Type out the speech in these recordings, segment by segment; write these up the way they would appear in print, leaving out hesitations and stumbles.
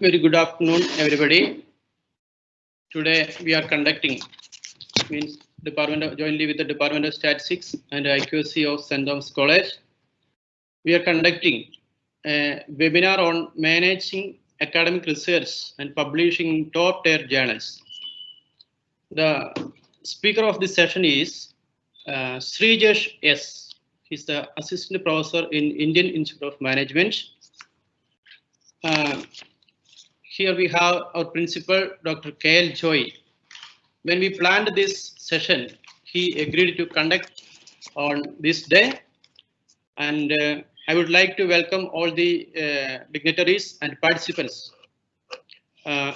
Very good afternoon, everybody. Today we are conducting, jointly with the Department of Statistics and IQC of St. Thomas College. We are conducting a webinar on managing academic research and publishing in top-tier journals. The speaker of this session is Srijesh S. He's the assistant professor in Indian Institute of Management. Here we have our principal, Dr. K.L. Joy. When we planned this session, he agreed to conduct on this day. And I would like to welcome all the dignitaries and participants. I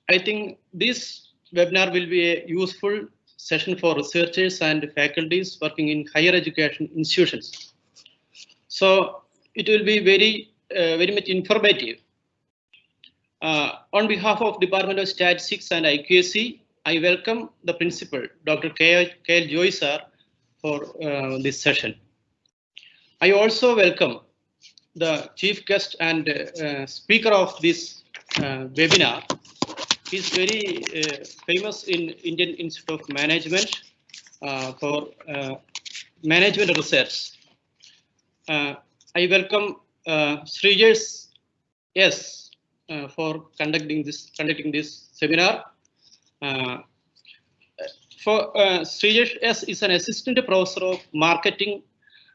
think this webinar will be a useful session for researchers and faculties working in higher education institutions. So it will be very much informative. On behalf of Department of Statistics and IQAC, I welcome the principal, Dr. K.L. Joy sir, for this session. I also welcome the chief guest and speaker of this webinar. He's very famous in Indian Institute of Management for management research. I welcome Srijesh S. For conducting this seminar. Srijesh S. is an assistant professor of marketing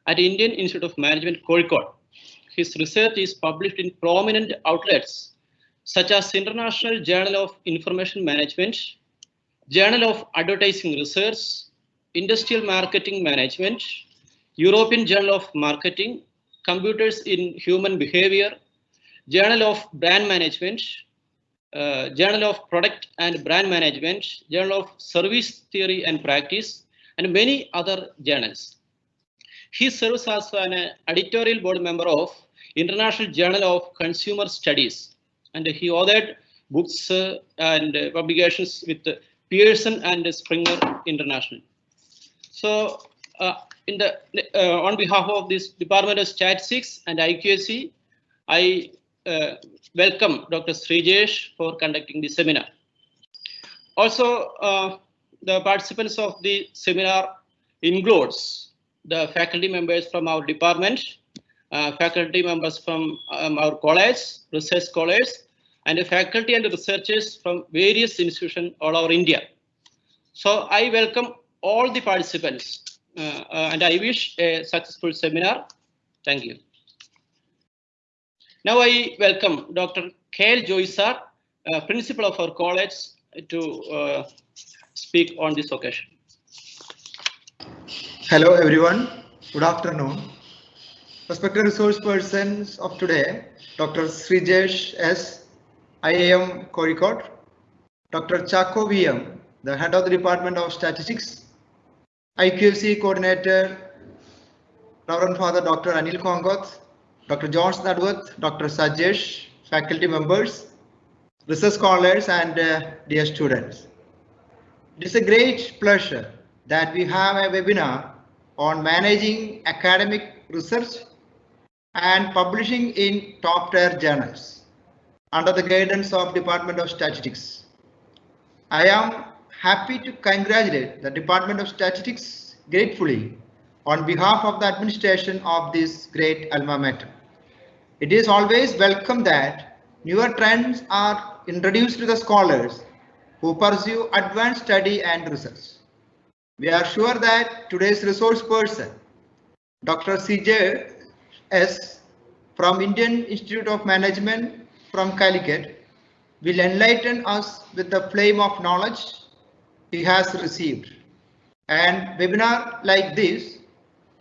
at Indian Institute of Management, Kozhikode. His research is published in prominent outlets such as International Journal of Information Management, Journal of Advertising Research, Industrial Marketing Management, European Journal of Marketing, Computers in Human Behavior, Journal of Brand Management, Journal of Product and Brand Management, Journal of Service Theory and Practice, and many other journals. He serves as an editorial board member of International Journal of Consumer Studies, and he authored books and publications with Pearson and Springer International. So, on behalf of this Department of Statistics and IQAC, I welcome Dr. Srijesh for conducting the seminar. Also, the participants of the seminar includes the faculty members from our department, faculty members from our college, research college, and faculty and researchers from various institutions all over India. So I welcome all the participants and I wish a successful seminar. Thank you. Now I welcome Dr. K.L. Joy sir, principal of our college, to speak on this occasion. Hello everyone, good afternoon. Respected resource persons of today, Dr. Srijesh S, IIM Kozhikode, Dr. Chako VM, the head of the Department of Statistics, IQFC coordinator, Reverend Father Dr. Anil Kongoth, Dr. John Snudworth, Dr. Sajesh, faculty members, research scholars, and dear students. It is a great pleasure that we have a webinar on managing academic research and publishing in top-tier journals under the guidance of Department of Statistics. I am happy to congratulate the Department of Statistics gratefully on behalf of the administration of this great alma mater. It is always welcome that newer trends are introduced to the scholars who pursue advanced study and research. We are sure that today's resource person, Dr. Srijesh S from Indian Institute of Management from Calicut, will enlighten us with the flame of knowledge he has received. And webinar like this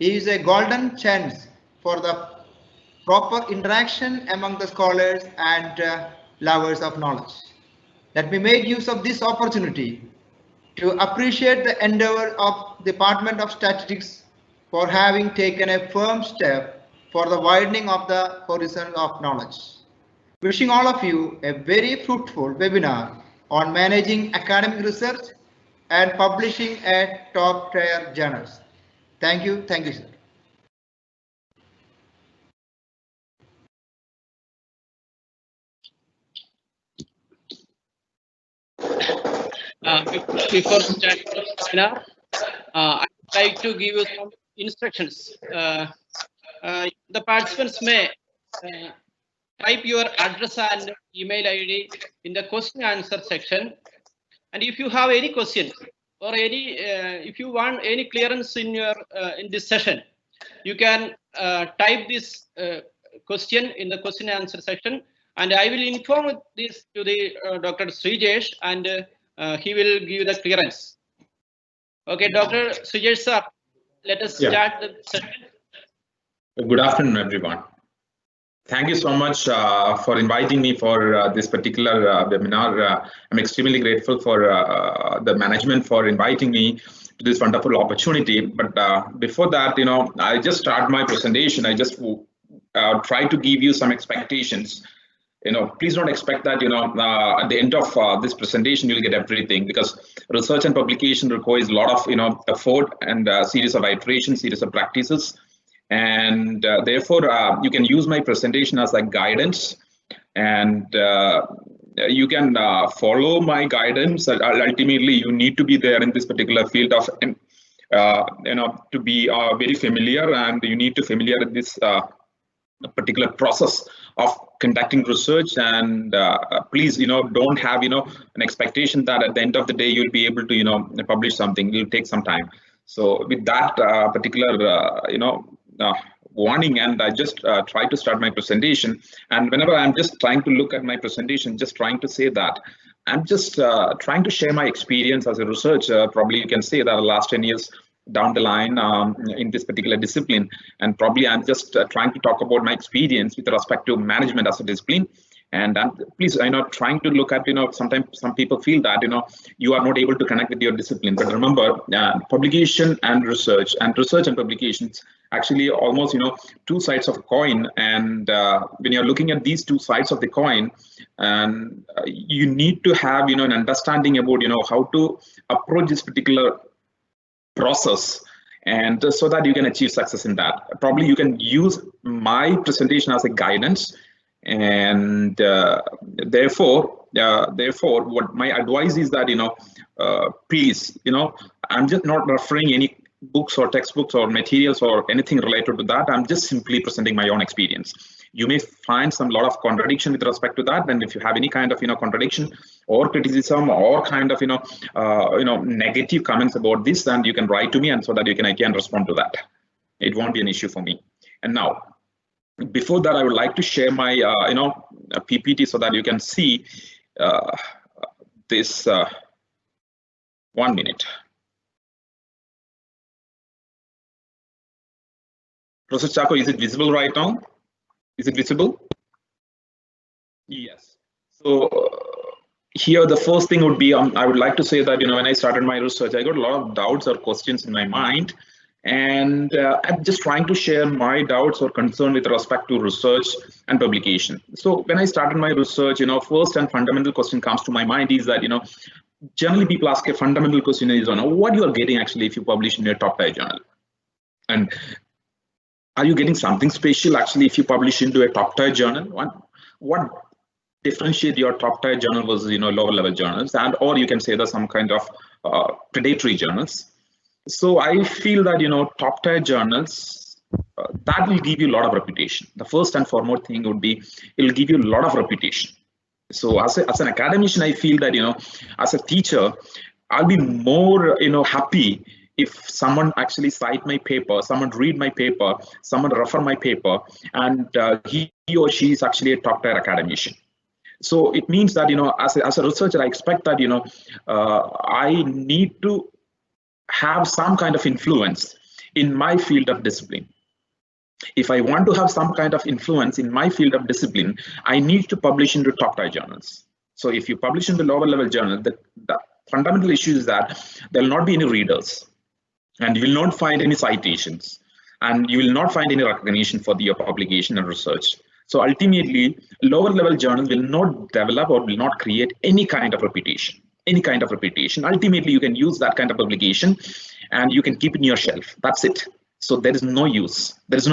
is a golden chance for the proper interaction among the scholars and lovers of knowledge. Let me make use of this opportunity to appreciate the endeavor of Department of Statistics for having taken a firm step for the widening of the horizon of knowledge. Wishing all of you a very fruitful webinar on managing academic research and publishing at top-tier journals. Thank you, sir. Before starting the webinar, I would like to give you some instructions. The participants may type your address and email ID in the question answer section. And if you have any question or any, if you want any clearance in your in this session, you can type this question in the question and answer section, and I will inform this to the Dr. Srijesh, and he will give the clearance. Okay, Dr. Srijesh sir, let us start the session. Good afternoon, everyone. Thank you so much for inviting me for this particular webinar. I'm extremely grateful for the management for inviting me to this wonderful opportunity. But before that, I just start my presentation. I just try to give you some expectations. Please don't expect that, at the end of this presentation, you'll get everything, because research and publication requires a lot of, effort and a series of iterations, series of practices. And therefore, you can use my presentation as a guidance, and you can follow my guidance. Ultimately, you need to be there in this particular field of, to be very familiar, and you need to familiar with this particular process of conducting research. And please, don't have, an expectation that at the end of the day, you'll be able to, publish something. It'll take some time. So with that particular, warning, and I just try to start my presentation. And whenever I'm just trying to look at my presentation, just trying to say that I'm just trying to share my experience as a researcher. Probably you can say that the last 10 years down the line in this particular discipline, and probably I'm just trying to talk about my experience with respect to management as a discipline. And please, trying to look at, sometimes some people feel that, you are not able to connect with your discipline. But remember, publication and research and publications actually almost, two sides of a coin. And when you're looking at these two sides of the coin, and you need to have, an understanding about, how to approach this particular process, and so that you can achieve success in that. Probably you can use my presentation as a guidance. And therefore, what my advice is that, please, I'm just not referring any books or textbooks or materials or anything related to that. I'm just simply presenting my own experience. You may find some lot of contradiction with respect to that. And if you have any kind of, contradiction or criticism or kind of, negative comments about this, then you can write to me, and so that I can respond to that. It won't be an issue for me. And now, before that, I would like to share my, a PPT so that you can see this. 1 minute. Professor Chacko, is it visible right now? Is it visible? Yes. So here, the first thing would be, I would like to say that, when I started my research, I got a lot of doubts or questions in my mind. And I'm just trying to share my doubts or concern with respect to research and publication. So when I started my research, first and fundamental question comes to my mind is that, generally people ask a fundamental question is, what you are getting actually if you publish in your top tier journal? And are you getting something special actually if you publish into a top tier journal? What differentiate your top tier journal versus, lower level journals? And or you can say there's some kind of predatory journals. So I feel that, top tier journals, that will give you a lot of reputation. The first and foremost thing would be, it will give you a lot of reputation. So as an academician, I feel that, as a teacher, I'll be more, happy if someone actually cite my paper, someone read my paper, someone refer my paper, and he or she is actually a top tier academician. So it means that, as a researcher, I expect that, I need to have some kind of influence in my field of discipline. If I want to have some kind of influence in my field of discipline, I need to publish into top tier journals. So if you publish in the lower level journal, the fundamental issue is that there will not be any readers, and you will not find any citations, and you will not find any recognition for your publication and research. So ultimately, lower level journals will not develop or will not create any kind of reputation. Ultimately, you can use that kind of publication and you can keep it in your shelf. That's it. So there is no use. That's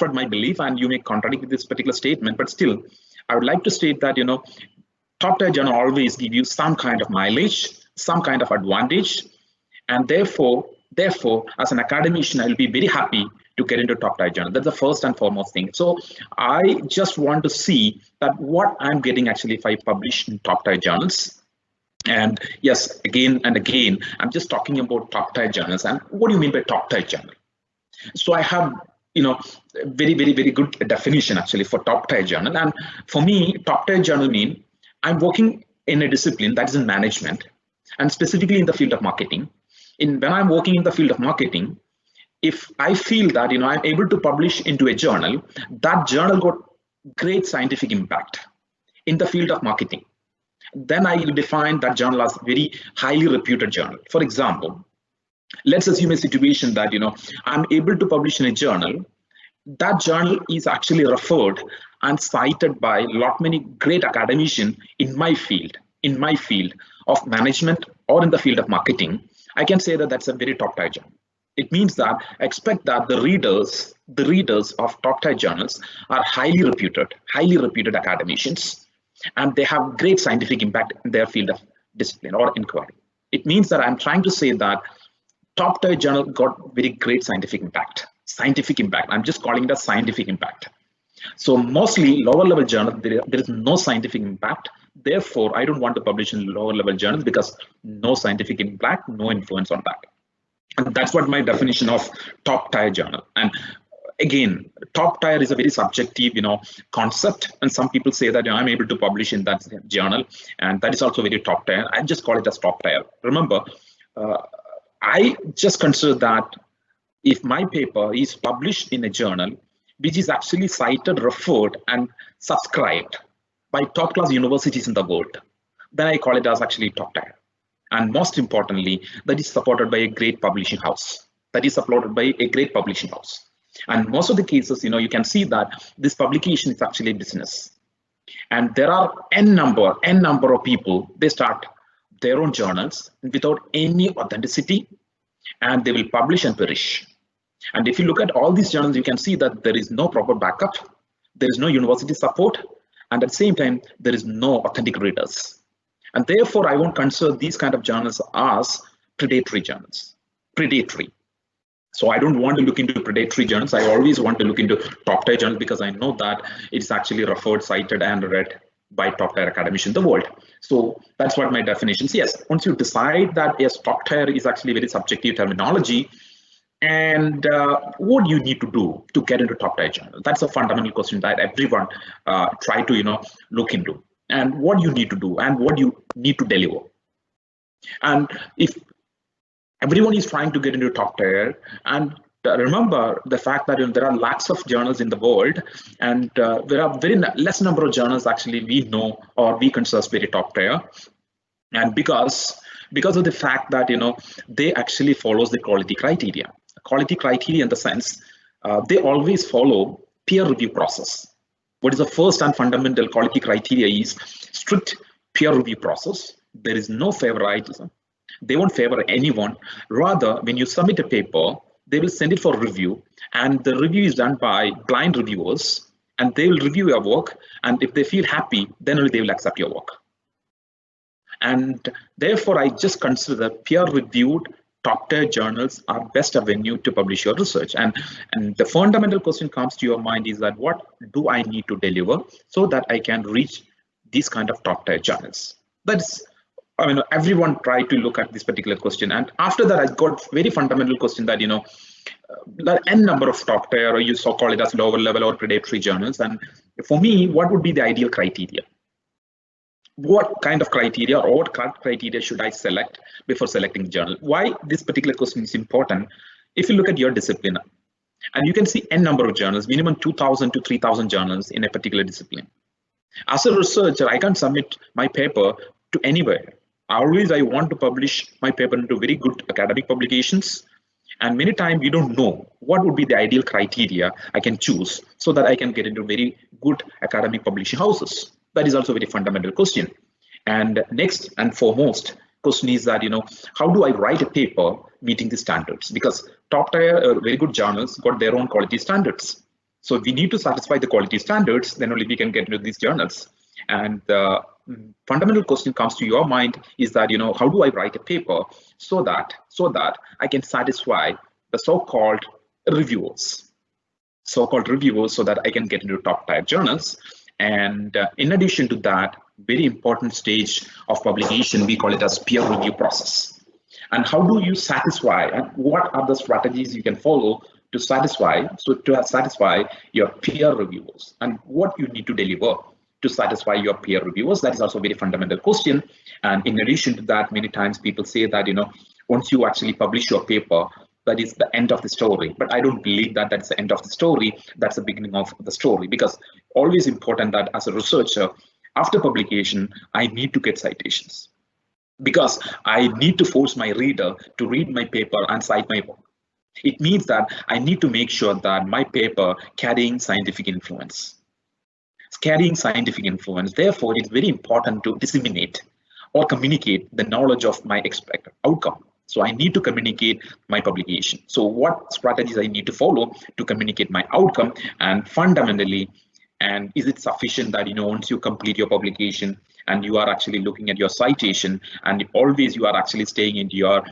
what my belief, and you may contradict with this particular statement, but still, I would like to state that, top tier journal always give you some kind of mileage, some kind of advantage, and therefore, as an academician, I'll be very happy to get into top tier journal. That's the first and foremost thing. So I just want to see that what I'm getting actually if I publish in top tier journals. And yes, again and again, I'm just talking about top tier journals. And what do you mean by top tier journal? So I have, very good definition actually for top tier journal. And for me, top tier journal mean I'm working in a discipline that is in management, and specifically in the field of marketing. When I'm working in the field of marketing, if I feel that I'm able to publish into a journal, that journal got great scientific impact in the field of marketing, then I will define that journal as very highly reputed journal. For example, let's assume a situation that I'm able to publish in a journal. That journal is actually referred and cited by many great academicians in my field of management or in the field of marketing. I can say that that's a very top tier journal. It means that I expect that the readers of top tier journals are highly reputed academicians, and they have great scientific impact in their field of discipline or inquiry. It means that I'm trying to say that top tier journal got very great scientific impact. I'm just calling it a scientific impact. So mostly lower level journals, there is no scientific impact. Therefore, I don't want to publish in lower level journals because no scientific impact, no influence on that. And that's what my definition of top tier journal. And again, top tier is a very subjective, concept. And some people say that I'm able to publish in that journal, and that is also very top tier. I just call it as top tier. Remember, I just consider that if my paper is published in a journal which is actually cited, referred, and subscribed by top class universities in the world, then I call it as actually top tier. And most importantly, that is supported by a great publishing house. And most of the cases, you can see that this publication is actually a business. And there are n number of people, they start their own journals without any authenticity, and they will publish and perish. And if you look at all these journals, you can see that there is no proper backup, there is no university support, and at the same time, there is no authentic readers. And therefore, I won't consider these kind of journals as predatory journals. So I don't want to look into predatory journals. I always want to look into top tier journals because I know that it's actually referred, cited, and read by top tier academicians in the world. So that's what my definitions. Yes, once you decide that yes, top tier is actually very subjective terminology, and what you need to do to get into top tier journal? That's a fundamental question that everyone try to look into. And what you need to do and what you need to deliver. And if everyone is trying to get into top tier, and remember the fact that there are lakhs of journals in the world, and there are very less number of journals actually we know or we consider as very top tier. And because of the fact that they actually follows the quality criteria in the sense they always follow peer review process. What is the first and fundamental quality criteria is strict peer review process. There is no favoritism. They won't favor anyone. Rather, when you submit a paper, they will send it for review, and the review is done by blind reviewers, and they will review your work, and if they feel happy, then only they will accept your work. And therefore, I just consider that peer-reviewed top tier journals are best avenue to publish your research. And the fundamental question comes to your mind is that what do I need to deliver so that I can reach these kind of top tier journals? That's, everyone try to look at this particular question. And after that, I got very fundamental question that, the n number of top tier, or you so call it as lower level or predatory journals. And for me, what would be the ideal criteria? What kind of criteria or what criteria should I select before selecting the journal? Why this particular question is important? If you look at your discipline, and you can see n number of journals, minimum 2,000 to 3,000 journals in a particular discipline. As a researcher, I can't submit my paper to anywhere. Always I want to publish my paper into very good academic publications. And many times we don't know what would be the ideal criteria I can choose so that I can get into very good academic publishing houses. That is also a very fundamental question. And next and foremost question is that, how do I write a paper meeting the standards? Because top tier, very good journals got their own quality standards. So we need to satisfy the quality standards, then only we can get into these journals. And fundamental question comes to your mind is that, how do I write a paper so that I can satisfy the so-called reviewers, so that I can get into top tier journals. And in addition to that, very important stage of publication, we call it as peer review process. And how do you satisfy, and what are the strategies you can follow to satisfy your peer reviewers, and what you need to deliver to satisfy your peer reviewers? That is also a very fundamental question. And in addition to that, many times people say that, once you actually publish your paper, that is the end of the story. But I don't believe that that's the end of the story. That's the beginning of the story, because always important that as a researcher, after publication, I need to get citations, because I need to force my reader to read my paper and cite my work. It means that I need to make sure that my paper carrying scientific influence. Therefore, it's very important to disseminate or communicate the knowledge of my expected outcome. So I need to communicate my publication. So what strategies I need to follow to communicate my outcome, and fundamentally, and is it sufficient that, once you complete your publication and you are actually looking at your citation, and always you are actually staying in your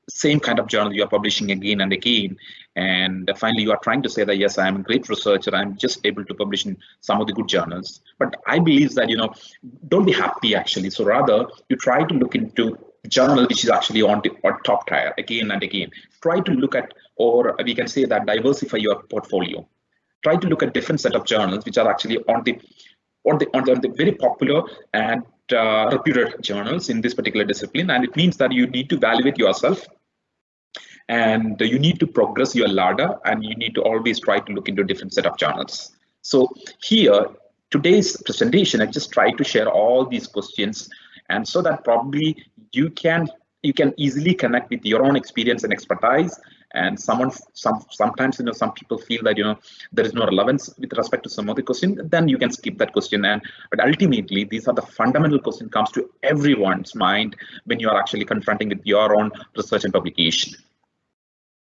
same kind of journal you are publishing again and again, and finally you are trying to say that, yes, I am a great researcher, I'm just able to publish in some of the good journals. But I believe that, don't be happy actually. So rather, you try to look into journal which is actually on top tier again and again. Try to look at, or we can say that, diversify your portfolio. Try to look at different set of journals which are actually on the very popular and reputed journals in this particular discipline. And it means that you need to evaluate yourself, and you need to progress your ladder, and you need to always try to look into different set of journals. So here, today's presentation, I just try to share all these questions, and so that probably you can easily connect with your own experience and expertise. And sometimes, some people feel that, there is no relevance with respect to some of the question, then you can skip that question. But ultimately, these are the fundamental question comes to everyone's mind when you are actually confronting with your own research and publication,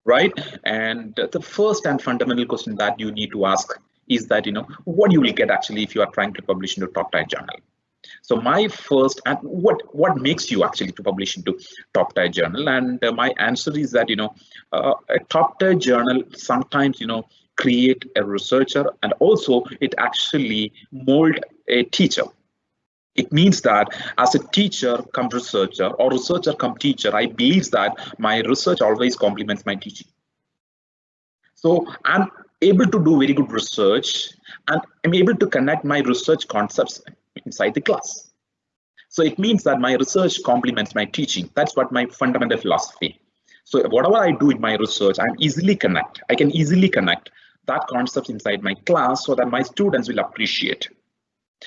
right? And the first and fundamental question that you need to ask is that, what you will get actually if you are trying to publish into a top tier journal. So my first, and what makes you actually to publish into top tier journal? And my answer is that, a top tier journal sometimes, create a researcher, and also it actually mold a teacher. It means that as a teacher come researcher, or researcher come teacher, I believe that my research always complements my teaching. So I'm able to do very good research, and I'm able to connect my research concepts inside the class. So it means that my research complements my teaching. That's what my fundamental philosophy. So whatever I do in my research, I can easily connect that concept inside my class so that my students will appreciate.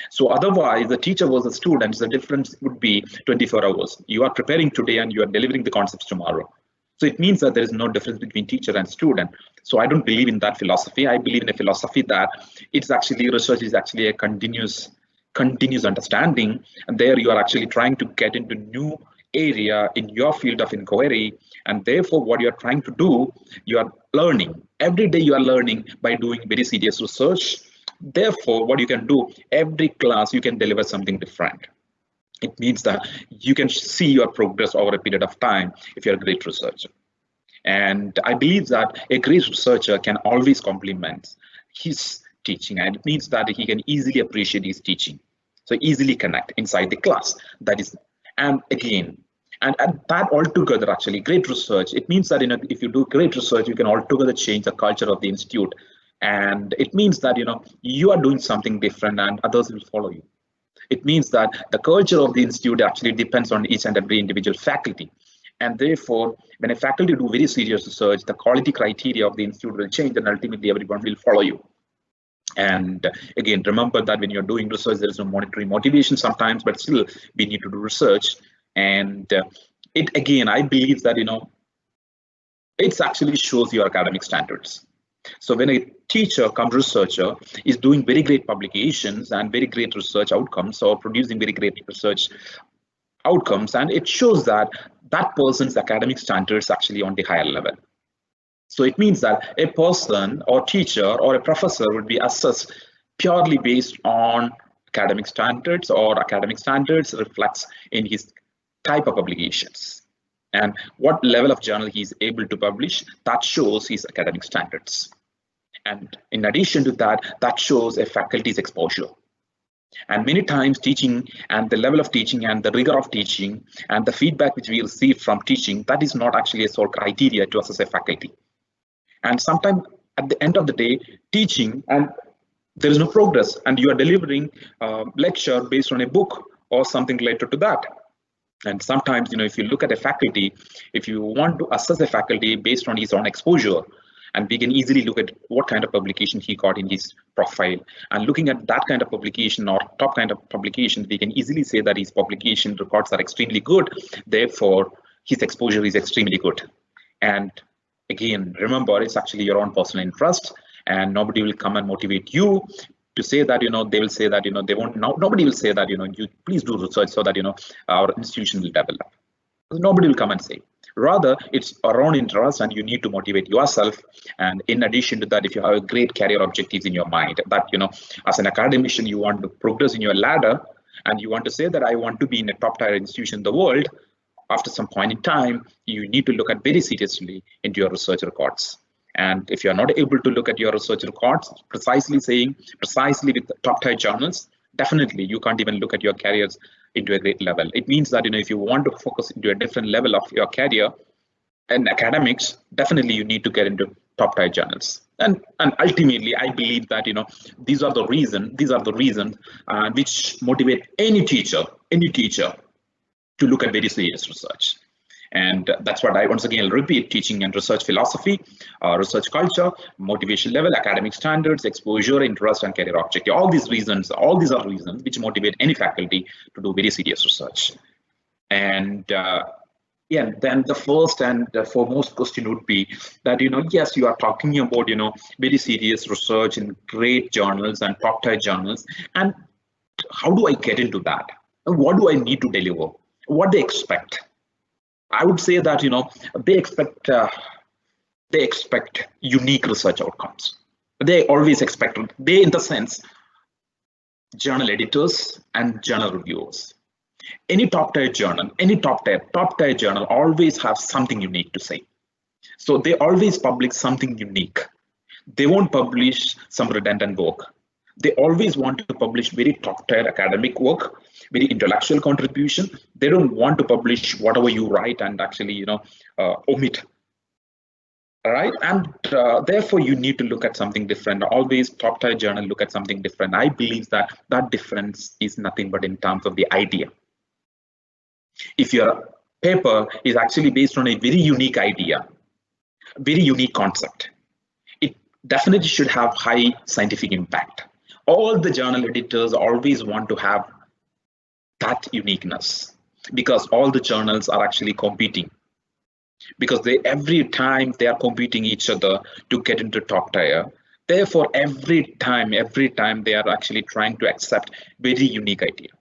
So otherwise, the teacher versus students, the difference would be 24 hours. You are preparing today and you are delivering the concepts tomorrow. So it means that there is no difference between teacher and student. So I don't believe in that philosophy. I believe in a philosophy that it's actually, research is actually a continuous understanding, and there you are actually trying to get into new area in your field of inquiry, and therefore what you are trying to do, you are learning every day. You are learning by doing very serious research. Therefore, what you can do, every class you can deliver something different. It means that you can see your progress over a period of time if you're a great researcher. And I believe that a great researcher can always complement his teaching, and it means that he can easily appreciate his teaching. So easily connect inside the class. That is, and again, and that altogether actually great research. It means that if you do great research, you can altogether change the culture of the institute, and it means that you are doing something different, and others will follow you. It means that the culture of the institute actually depends on each and every individual faculty, and therefore, when a faculty do very serious research, the quality criteria of the institute will change, and ultimately everyone will follow you. And again, remember that when you're doing research, there is no monetary motivation sometimes, but still we need to do research. And it again, I believe that it actually shows your academic standards. So when a teacher come researcher is doing very great publications and very great research outcomes, or producing very great research outcomes, and it shows that that person's academic standards actually on the higher level. So it means that a person or teacher or a professor would be assessed purely based on academic standards, or academic standards reflects in his type of publications. And what level of journal he is able to publish, that shows his academic standards. And in addition to that, that shows a faculty's exposure. And many times teaching and the level of teaching and the rigor of teaching and the feedback which we receive from teaching, that is not actually a sole criteria to assess a faculty. And sometimes at the end of the day, teaching and there is no progress, and you are delivering a lecture based on a book or something related to that. And sometimes, if you look at a faculty, if you want to assess a faculty based on his own exposure, and we can easily look at what kind of publication he got in his profile. And looking at that kind of publication or top kind of publication, we can easily say that his publication records are extremely good. Therefore, his exposure is extremely good. And again, remember, it's actually your own personal interest, and nobody will come and motivate you to say that, they will say that, they won't, nobody will say that, you please do research so that, our institution will develop. Nobody will come and say. Rather, it's our own interest, and you need to motivate yourself. And in addition to that, if you have a great career objectives in your mind, that, as an academician, you want to progress in your ladder, and you want to say that I want to be in a top tier institution in the world, after some point in time, you need to look at very seriously into your research records. And if you're not able to look at your research records, precisely with the top tier journals, definitely you can't even look at your careers into a great level. It means that, if you want to focus into a different level of your career and academics, definitely you need to get into top tier journals. And ultimately, I believe that, these are the reasons which motivate any teacher to look at very serious research. And that's what I once again repeat: teaching and research philosophy, research culture, motivation level, academic standards, exposure, interest, and career objective. All these are reasons which motivate any faculty to do very serious research. And then the first and foremost question would be that, yes, you are talking about, very serious research in great journals and top tier journals. And how do I get into that? What do I need to deliver? What they expect? I would say that, they expect unique research outcomes. They always expect, in the sense, journal editors and journal reviewers. Any top tier journal, top tier journal always have something unique to say. So they always publish something unique. They won't publish some redundant work. They always want to publish very top tier academic work, very intellectual contribution. They don't want to publish whatever you write and actually, omit. All right, and therefore you need to look at something different. Always top tier journal look at something different. I believe that that difference is nothing but in terms of the idea. If your paper is actually based on a very unique idea, very unique concept, it definitely should have high scientific impact. All the journal editors always want to have that uniqueness, because all the journals are actually competing, because every time they are competing each other to get into top tier. Therefore, every time they are actually trying to accept very unique idea.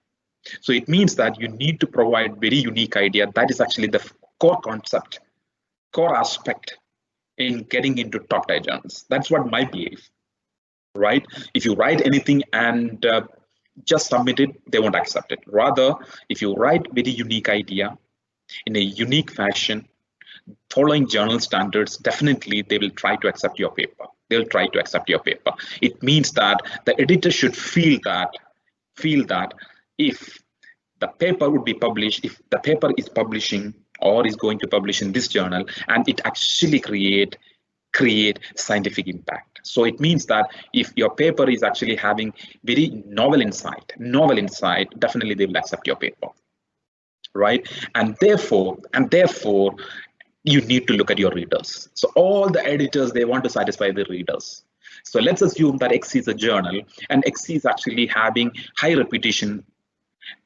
So it means that you need to provide very unique idea. That is actually the core concept, core aspect in getting into top tier journals. That's what my belief. Right? If you write anything and just submit it, they won't accept it. Rather, if you write very unique idea in a unique fashion, following journal standards, definitely they will try to accept your paper. They'll try to accept your paper. It means that the editor should feel that if the paper would be published, if the paper is publishing or is going to publish in this journal, and it actually create scientific impact. So it means that if your paper is actually having very novel insight, definitely they will accept your paper, right? And therefore, you need to look at your readers. So all the editors, they want to satisfy the readers. So let's assume that X is a journal, and X is actually having high reputation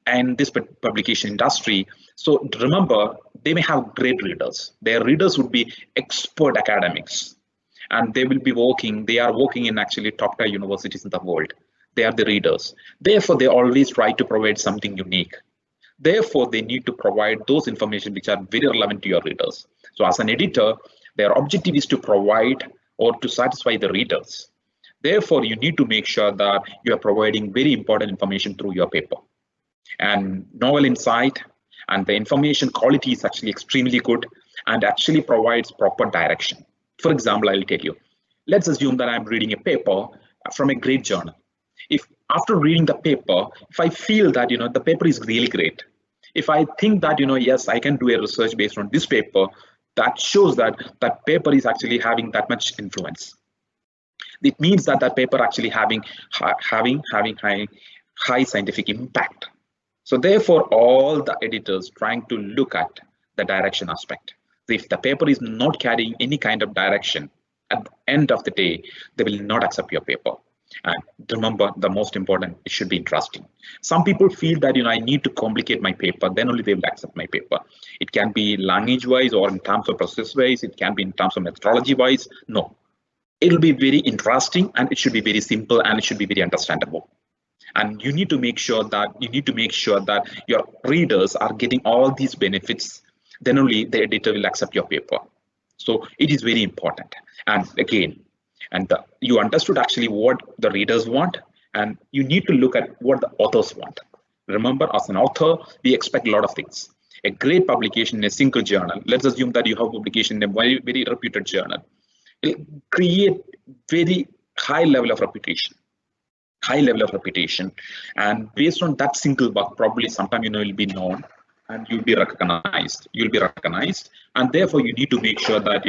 in this publication industry. So remember, they may have great readers. Their readers would be expert academics. And they are working in actually top tier universities in the world. They are the readers. Therefore, they always try to provide something unique. Therefore, they need to provide those information which are very relevant to your readers. So as an editor, their objective is to provide or to satisfy the readers. Therefore, you need to make sure that you are providing very important information through your paper. And novel insight and the information quality is actually extremely good and actually provides proper direction. For example, I'll tell you, let's assume that I'm reading a paper from a great journal. If after reading the paper, if I feel that, the paper is really great, if I think that, yes, I can do a research based on this paper, that shows that that paper is actually having that much influence. It means that that paper actually having high scientific impact. So therefore, all the editors trying to look at the direction aspect. If the paper is not carrying any kind of direction, at the end of the day, they will not accept your paper. And remember, the most important, it should be interesting. Some people feel that, I need to complicate my paper, then only they will accept my paper. It can be language wise or in terms of process wise, it can be in terms of methodology wise. No, it'll be very interesting and it should be very simple and it should be very understandable. And you need to make sure that your readers are getting all these benefits, then only the editor will accept your paper. So it is very important. And again, you understood actually what the readers want, and you need to look at what the authors want. Remember, as an author, we expect a lot of things. A great publication in a single journal. Let's assume that you have publication in a very, very reputed journal. It'll create very high level of reputation. And based on that single work, probably sometime you'll be known and you'll be recognized. And therefore you need to make sure that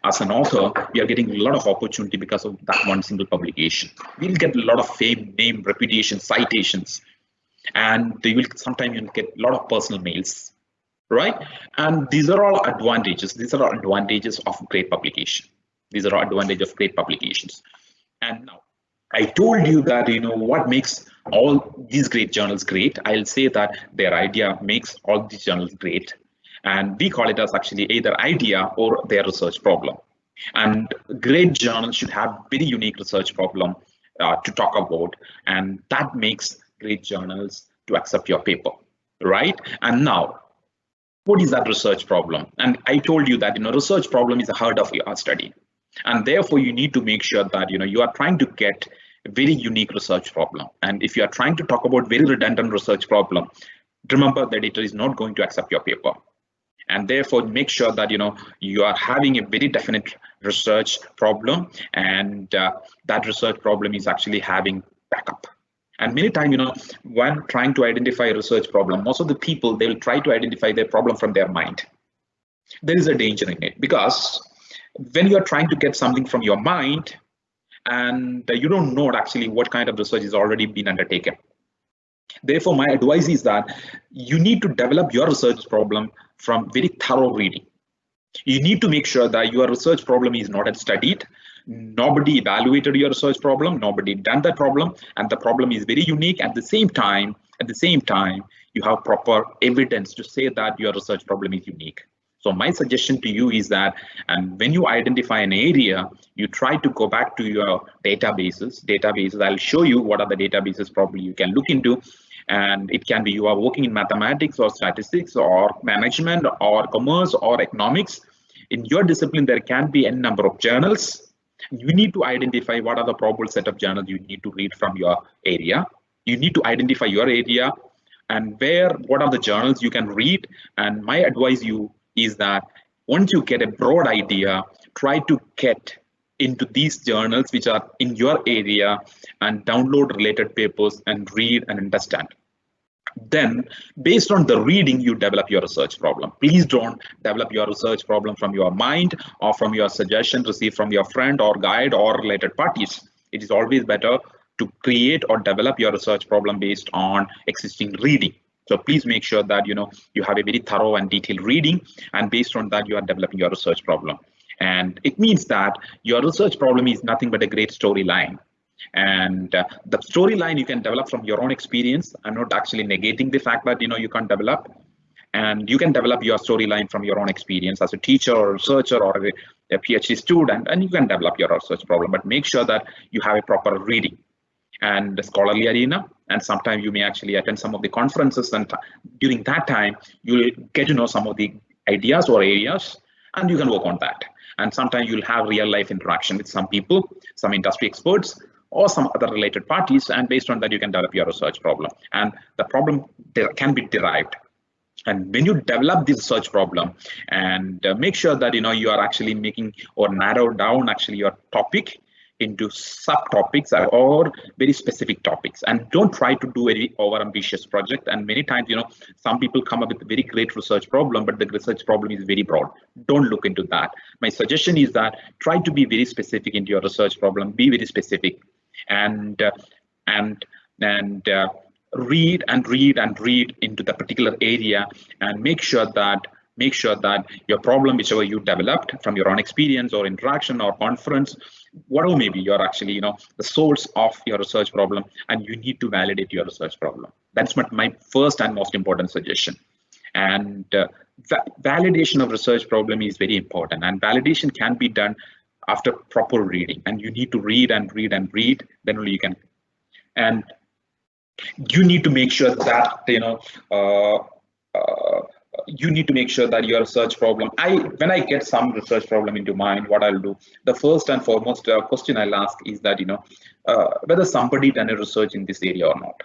as an author, we are getting a lot of opportunity because of that one single publication. We'll get a lot of fame, name, reputation, citations, and sometimes you'll get a lot of personal mails, right? And these are all advantages. These are all advantages of great publication. And now, I told you that, what makes all these great journals great. I'll say that their idea makes all these journals great. And we call it as actually either idea or their research problem. And great journals should have very unique research problem to talk about. And that makes great journals to accept your paper, right? And now, what is that research problem? And I told you that, research problem is the heart of your study. And therefore, you need to make sure that you are trying to get a very unique research problem. And if you are trying to talk about very redundant research problem, remember the editor is not going to accept your paper. And therefore, make sure that you are having a very definite research problem, and that research problem is actually having backup. And many times, when trying to identify a research problem, most of the people, they will try to identify their problem from their mind. There is a danger in it, because when you are trying to get something from your mind and you don't know actually what kind of research is already been undertaken. Therefore, my advice is that you need to develop your research problem from very thorough reading. You need to make sure that your research problem is not studied. Nobody evaluated your research problem. Nobody done that problem, and the problem is very unique. At the same time, you have proper evidence to say that your research problem is unique. So my suggestion to you is that, and when you identify an area, you try to go back to your databases. I'll show you what are the databases probably you can look into. And it can be you are working in mathematics or statistics or management or commerce or economics. In your discipline, there can be a number of journals. You need to identify what are the probable set of journals you need to read from your area. You need to identify your area and what are the journals you can read. And my advice is that once you get a broad idea, try to get into these journals which are in your area and download related papers and read and understand. Then, based on the reading, you develop your research problem. Please don't develop your research problem from your mind or from your suggestion received from your friend or guide or related parties. It is always better to create or develop your research problem based on existing reading. So please make sure that you have a very thorough and detailed reading, and based on that you are developing your research problem. And it means that your research problem is nothing but a great storyline. And the storyline you can develop from your own experience. I'm not actually negating the fact that you can't develop, and you can develop your storyline from your own experience as a teacher or researcher or a PhD student, and you can develop your research problem. But make sure that you have a proper reading and the scholarly arena, and sometimes you may actually attend some of the conferences, and during that time you'll get to know some of the ideas or areas, and you can work on that. And sometimes you'll have real life interaction with some people, some industry experts, or some other related parties, and based on that you can develop your research problem, and the problem can be derived. And when you develop this research problem and make sure that you are actually making or narrow down actually your topic into subtopics or very specific topics, and don't try to do a over ambitious project. And many times some people come up with a very great research problem, but the research problem is very broad. Don't look into that. My suggestion is that try to be very specific into your research problem. Be very specific, and read into the particular area, and make sure that your problem, whichever you developed from your own experience or interaction or conference, whatever maybe, you're actually the source of your research problem, and you need to validate your research problem. That's my first and most important suggestion. And validation of research problem is very important, and validation can be done after proper reading, and you need to read, then only you can. And you need to make sure that you need to make sure that your research problem, when I get some research problem into mind, what I'll do, the first and foremost question I'll ask is that whether somebody done a research in this area or not.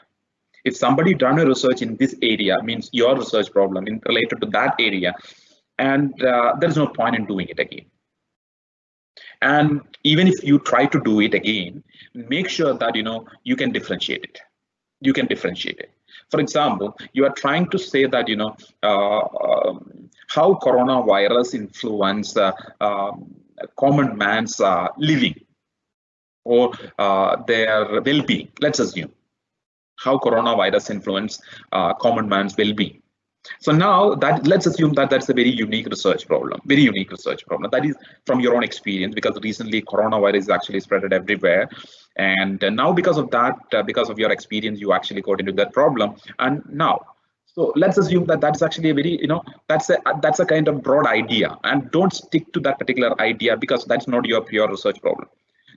If somebody done a research in this area, means your research problem in related to that area, and there's no point in doing it again. And even if you try to do it again, make sure that you can differentiate it. You can differentiate it. For example, you are trying to say that how coronavirus influence common man's living or their well-being. Let's assume how coronavirus influence common man's well-being. So now that let's assume that that's a very unique research problem. That is from your own experience, because recently coronavirus is actually spread everywhere. And now because of that, because of your experience, you actually got into that problem. And now, so let's assume that that's actually a very, that's a kind of broad idea, and don't stick to that particular idea, because that's not your pure research problem.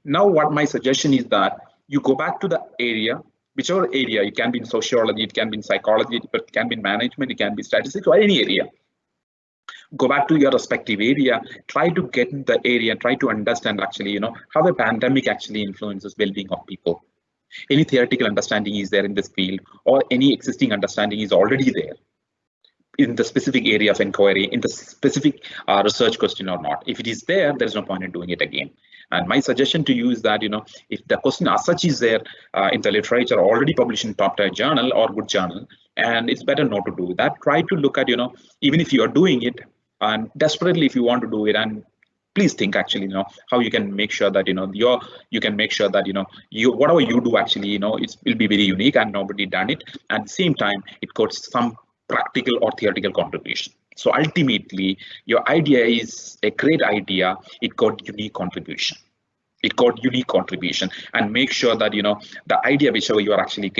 Now, what my suggestion is that you go back to the area, whichever area. It can be in sociology, it can be in psychology, it can be in management, it can be statistics, or any area. Go back to your respective area, try to get in the area, try to understand actually, how the pandemic actually influences well-being of people. Any theoretical understanding is there in this field, or any existing understanding is already there in the specific area of inquiry, in the specific research question or not. If it is there, there's no point in doing it again. And my suggestion to you is that, if the question as such is there in the literature already published in top-tier journal or good journal, and it's better not to do that. Try to look at, even if you are doing it, and desperately if you want to do it, and please think actually, how you can make sure that, you can make sure that, whatever you do actually, it will be very unique and nobody done it. At the same time, it got some practical or theoretical contribution. So ultimately, your idea is a great idea. It got unique contribution. And make sure that the idea whichever you are actually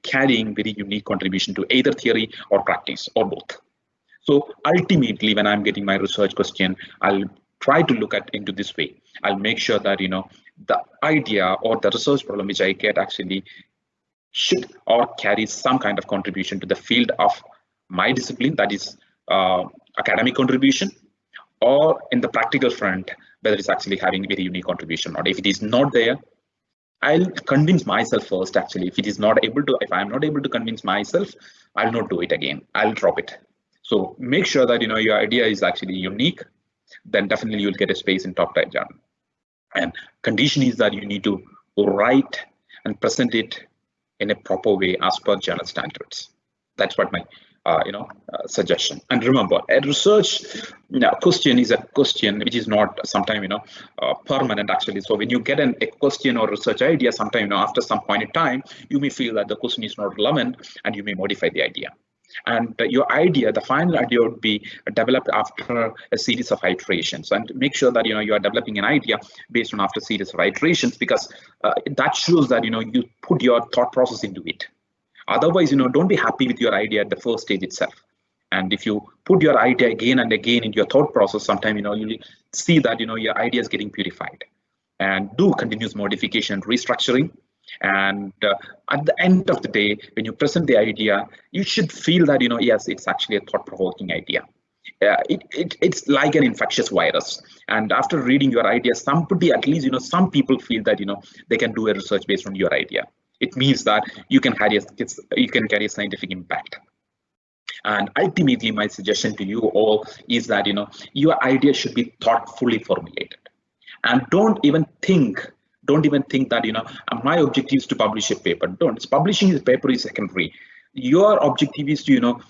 carrying very unique contribution to either theory or practice or both. So ultimately, when I'm getting my research question, I'll try to look at into this way. I'll make sure that the idea or the research problem which I get actually should or carry some kind of contribution to the field of my discipline, that is academic contribution, or in the practical front, whether it's actually having very unique contribution or not. If it is not there, I'll convince myself first. Actually, if I'm not able to convince myself, I'll not do it again. I'll drop it. So make sure that your idea is actually unique. Then definitely you'll get a space in top-tier journal. And condition is that you need to write and present it in a proper way as per journal standards. That's what my suggestion. And remember, a research question is a question which is not sometime permanent actually. So when you get a question or research idea, sometime after some point in time, you may feel that the question is not relevant, and you may modify the idea. And your idea, the final idea, would be developed after a series of iterations. And make sure that you are developing an idea based on after series of iterations, because that shows that you put your thought process into it. Otherwise, don't be happy with your idea at the first stage itself. And if you put your idea again and again into your thought process, sometime you'll see that your idea is getting purified. And do continuous modification and restructuring. And at the end of the day, when you present the idea, you should feel that yes, it's actually a thought-provoking idea. it's like an infectious virus. And after reading your idea, somebody, at least, some people feel that, they can do a research based on your idea. It means that you can carry a scientific impact. And ultimately, my suggestion to you all is that, your idea should be thoughtfully formulated. And don't even think that, my objective is to publish a paper. Don't. Publishing a paper is secondary. Your objective is to,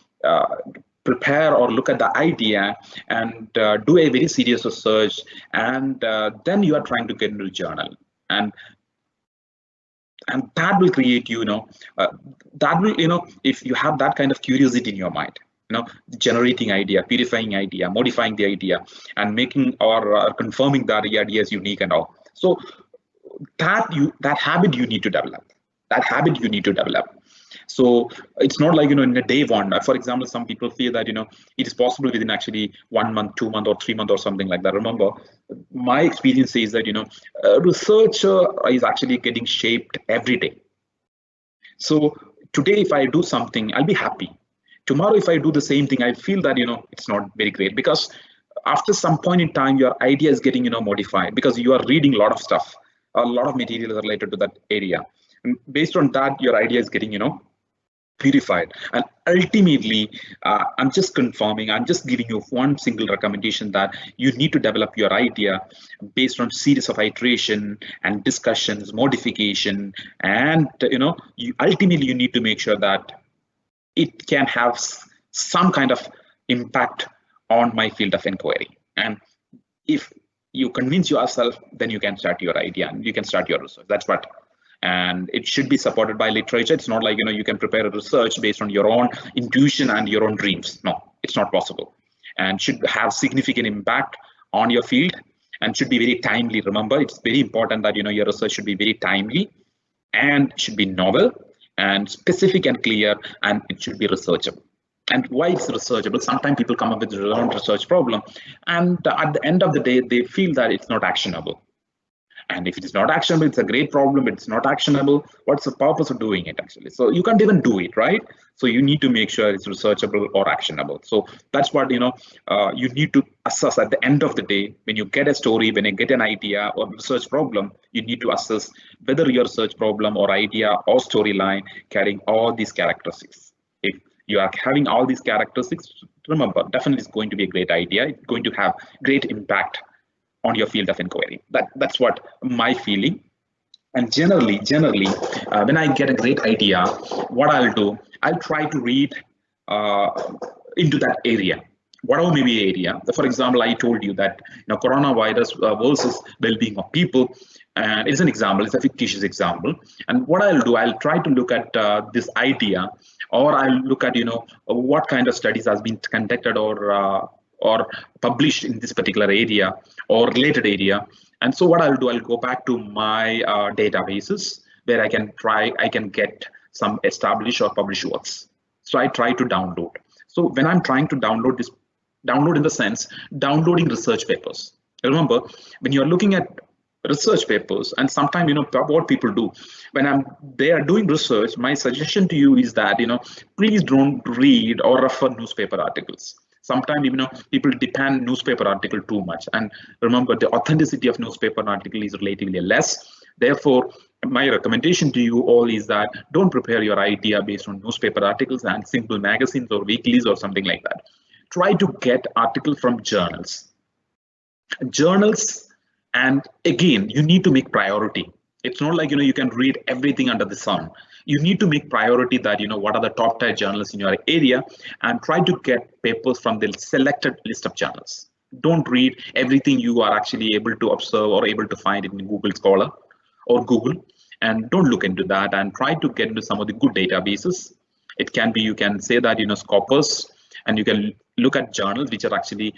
prepare or look at the idea and do a very serious research, and then you are trying to get into a journal. And that will create, that will, if you have that kind of curiosity in your mind, generating idea, purifying idea, modifying the idea, and making or confirming that the idea is unique and all. So that habit you need to develop. So it's not like, in a day one. For example, some people feel that, it is possible within actually 1 month, 2 months, or 3 months, or something like that. Remember, my experience says that, research is actually getting shaped every day. So today, if I do something, I'll be happy. Tomorrow, if I do the same thing, I feel that, it's not very great, because after some point in time, your idea is getting, modified, because you are reading a lot of stuff, a lot of material related to that area. And based on that, your idea is getting, purified. And ultimately, I'm just giving you one single recommendation, that you need to develop your idea based on series of iteration and discussions, modification, and ultimately you need to make sure that it can have some kind of impact on my field of inquiry. And if you convince yourself, then you can start your idea and you can start your research. That's what. And it should be supported by literature. It's not like, you can prepare a research based on your own intuition and your own dreams. No, it's not possible. And should have significant impact on your field and should be very timely. Remember, it's very important that, your research should be very timely and should be novel and specific and clear, and it should be researchable. And why it's researchable? Sometimes people come up with their own research problem, and at the end of the day, they feel that it's not actionable. And if it is not actionable, it's a great problem. It's not actionable. What's the purpose of doing it, actually? So you can't even do it, right? So you need to make sure it's researchable or actionable. So that's what, you need to assess at the end of the day. When you get a story, when you get an idea or research problem, you need to assess whether your research problem or idea or storyline carrying all these characteristics. If you are having all these characteristics, remember, definitely it's going to be a great idea. It's going to have great impact on your field of inquiry. That's what my feeling. And generally, when I get a great idea, what I'll do, I'll try to read into that area, whatever may be area. For example, I told you that coronavirus versus well-being of people, and it's an example. It's a fictitious example. And what I'll do, I'll try to look at this idea, or I'll look at what kind of studies has been conducted or published in this particular area or related area. And so what I'll do, I'll go back to my databases where I can get some established or published works. So I try to download. So when I'm trying to download in the sense, downloading research papers. Remember, when you're looking at research papers, and sometimes, what people do, when they are doing research, my suggestion to you is that, please don't read or refer newspaper articles. Sometimes, people depend newspaper article too much. And remember, the authenticity of newspaper article is relatively less. Therefore, my recommendation to you all is that don't prepare your idea based on newspaper articles and simple magazines or weeklies or something like that. Try to get articles from journals. And again, you need to make priority. It's not like, you can read everything under the sun. You need to make priority that, what are the top tier journals in your area, and try to get papers from the selected list of journals. Don't read everything you are actually able to observe or able to find in Google Scholar or Google, and don't look into that, and try to get into some of the good databases. It can be, you can say that, Scopus, and you can look at journals which are actually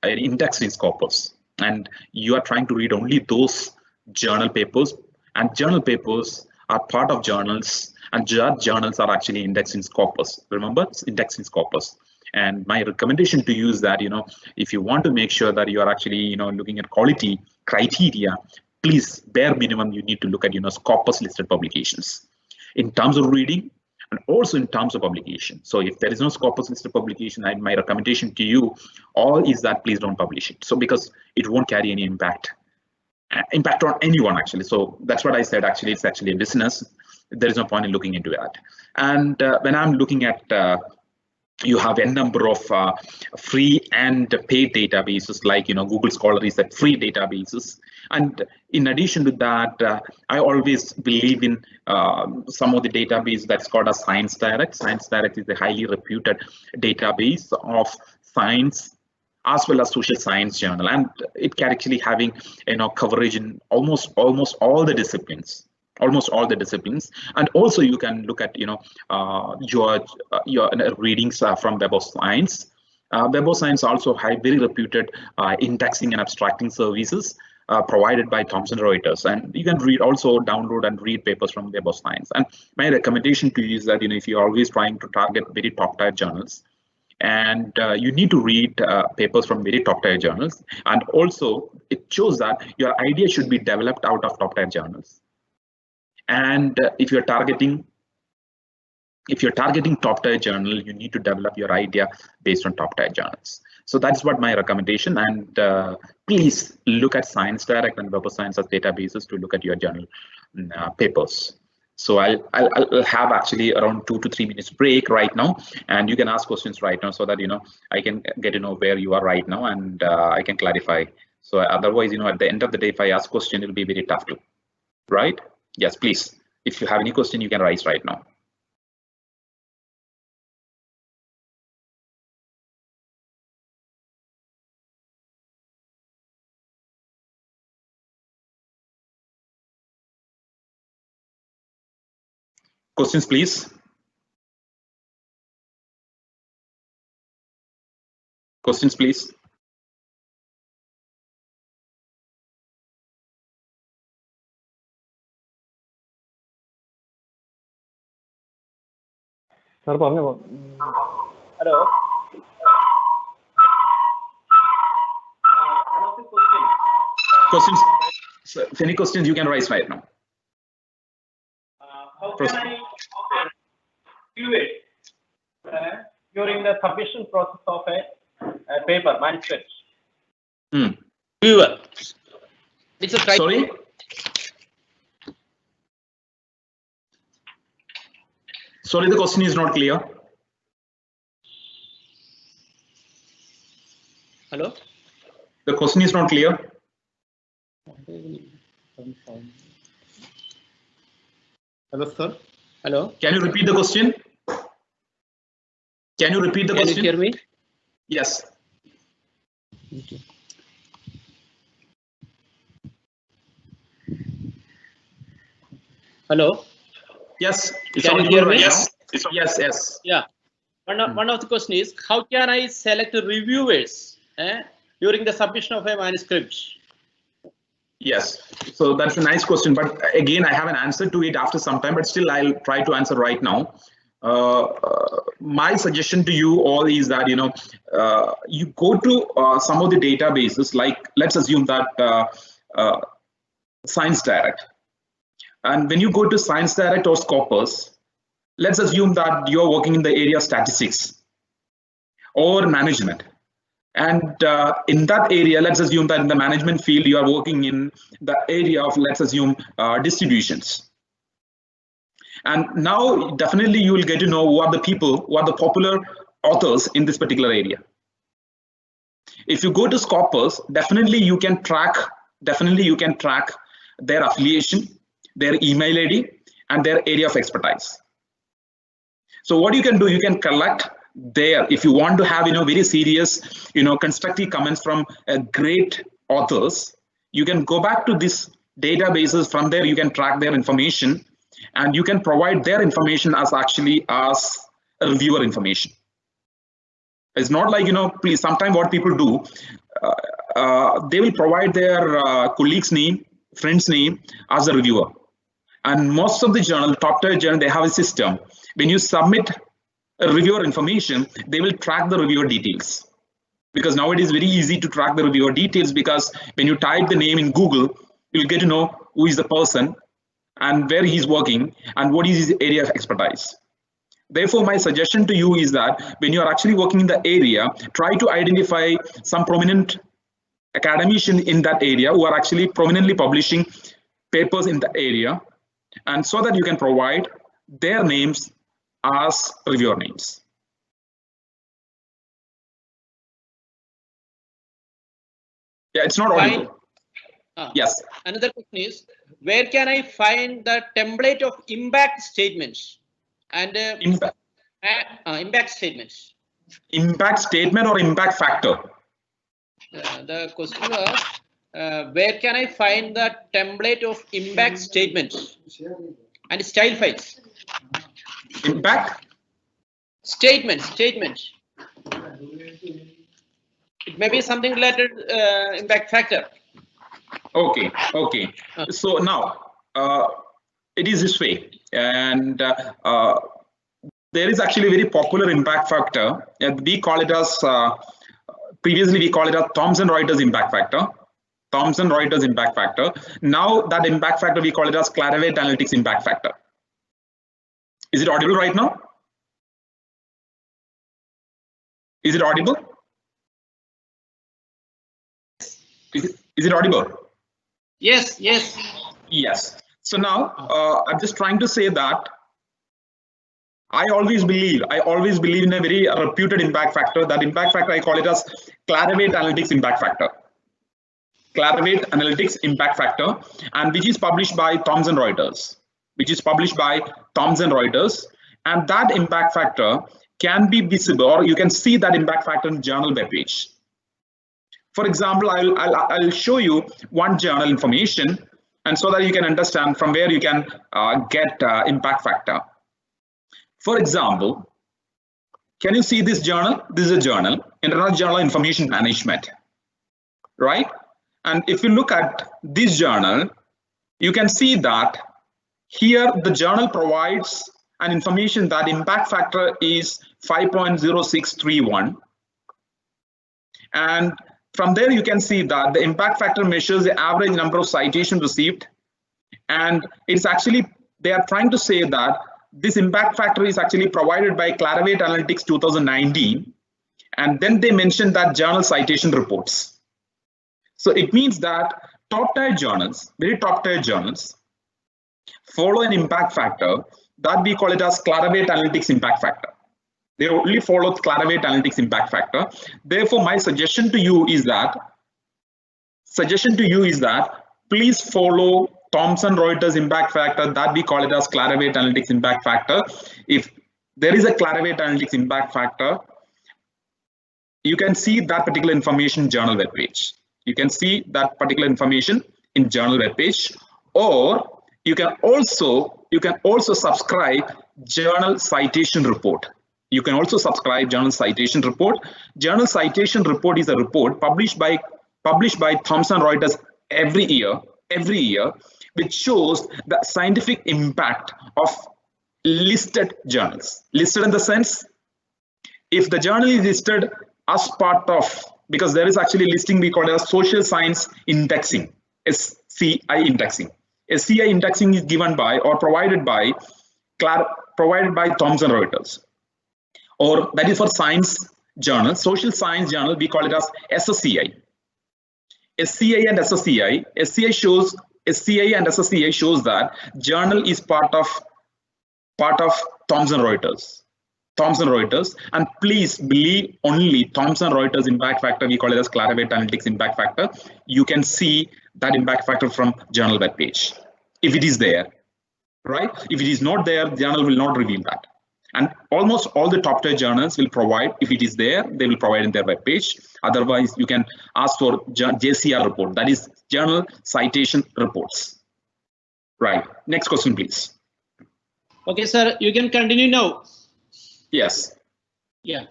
indexed in Scopus, and you are trying to read only those journal papers. And journal papers are part of journals, and journals are actually indexed in Scopus. Remember, it's indexed in Scopus. And my recommendation to you is that, if you want to make sure that you are actually, looking at quality criteria, please, bare minimum, you need to look at, Scopus listed publications. In terms of reading, and also in terms of publication. So if there is no Scopus listed publication, my recommendation to you all is that please don't publish it. So because it won't carry any impact on anyone actually. So that's what I said. Actually, it's actually a business. There is no point in looking into that. And when I'm looking at you have a number of free and paid databases, like Google Scholar is a free databases. And in addition to that, I always believe in some of the database that's called as Science Direct. Science Direct is a highly reputed database of science as well as social science journal, and it can actually having coverage in almost all the disciplines. And also you can look at your readings from Web of Science. Web of Science also have very reputed indexing and abstracting services provided by Thomson Reuters, and you can download and read papers from Web of Science. And my recommendation to you is that if you're always trying to target very top tier journals, and you need to read papers from very top tier journals, and also it shows that your idea should be developed out of top tier journals. And if you're targeting top tier journal, you need to develop your idea based on top tier journals. So that's what my recommendation. And please look at Science Direct and Web of Science as databases to look at your journal papers. So I'll have actually around 2 to 3 minutes break right now, and you can ask questions right now so that I can get to know where you are right now, and I can clarify. So otherwise, at the end of the day, if I ask question, it'll be very tough to, right? Yes, please. If you have any question, you can raise right now. Questions, please. Questions, please. Sir, hello. Questions. So if any questions, you can raise right now. How can I view it during the submission process of a paper manuscript? Viewer. It's a Sorry. Sorry, the question is not clear. Hello? The question is not clear. Hello, sir. Hello? Can you repeat the question? Can you repeat the question? Can you hear me? Yes. Okay. Hello? Yes. Can you hear me? Yes. Yes. Yeah. One of the question is, how can I select reviewers during the submission of a manuscript? Yes. So that's a nice question, but again, I have an answer to it after some time, but still I'll try to answer right now. My suggestion to you all is that, you go to some of the databases, like let's assume that Science Direct. And when you go to Science Direct or Scopus, let's assume that you're working in the area of statistics or management. And in that area, let's assume that in the management field, you are working in the area of, let's assume, distributions. And now definitely you will get to know who are the popular authors in this particular area. If you go to Scopus, definitely you can track their affiliation, their email ID, and their area of expertise. So what you can do, you can collect there, if you want to have very serious constructive comments from great authors, you can go back to these databases. From there you can track their information, and you can provide their information as a reviewer information. It's not like please, sometimes what people do, they will provide their colleague's name, friend's name as a reviewer. And most of the journal, top tier journal, they have a system. When you submit a reviewer information, they will track the reviewer details. Because now it is very easy to track the reviewer details, because when you type the name in Google, you'll get to know who is the person and where he's working and what is his area of expertise. Therefore, my suggestion to you is that when you are actually working in the area, try to identify some prominent academician in that area who are actually prominently publishing papers in the area, and so that you can provide their names as reviewer names. Yeah, it's not Fine. audible. Yes. Another question is, where can I find the template of impact statements and impact statements? Impact statement or impact factor? The question was, where can I find the template of impact statements and style files? Impact? Statements. It may be something related impact factor. Okay. So now it is this way, and there is actually a very popular impact factor. We call it as previously we call it as Thomson Reuters impact factor. Thomson Reuters impact factor. Now that impact factor we call it as Clarivate Analytics impact factor. Is it audible right now? Is it audible? Is it audible? Yes. So now I'm just trying to say that I always believe in a very reputed impact factor. That impact factor I call it as Clarivate Analytics impact factor. Clarivate Analytics impact factor, and which is published by Thomson Reuters. And that impact factor can be visible, or you can see that impact factor in journal webpage. For example, I'll show you one journal information, and so that you can understand from where you can get impact factor. For example, can you see this journal? This is a journal, International Journal of Information Management, right? And if you look at this journal, you can see that here the journal provides an information that impact factor is 5.0631. And from there, you can see that the impact factor measures the average number of citations received. And it's actually, they are trying to say that this impact factor is actually provided by Clarivate Analytics 2019. And then they mentioned that journal citation reports. So it means that top-tier journals, very top-tier journals, follow an impact factor that we call it as Clarivate Analytics impact factor. They only follow Clarivate Analytics impact factor. Therefore, my suggestion to you is that please follow Thomson Reuters impact factor that we call it as Clarivate Analytics impact factor. If there is a Clarivate Analytics impact factor, you can see that particular information in journal web page. You can see that particular information in journal web page, or you can also subscribe journal citation report. You can also subscribe journal citation report. Journal citation report is a report published by Thomson Reuters every year, which shows the scientific impact of listed journals. Listed in the sense, if the journal is listed as part of, because there is actually a listing we call it as social science indexing, SCI indexing. SCI indexing is given by or provided by Thomson Reuters, or that is for science journal, social science journal, we call it as SSCI. SCI and SSCI, SCI and SSCI shows that journal is part of Thomson Reuters, and please believe only Thomson Reuters impact factor, we call it as Clarivate Analytics impact factor. You can see that impact factor from journal web page, if it is there, right? If it is not there, the journal will not reveal that. And almost all the top tier journals will provide, if it is there, they will provide in their web page. Otherwise, you can ask for JCR report, that is journal citation reports. Right, next question, please. Okay, sir, you can continue now. Yes. Yeah.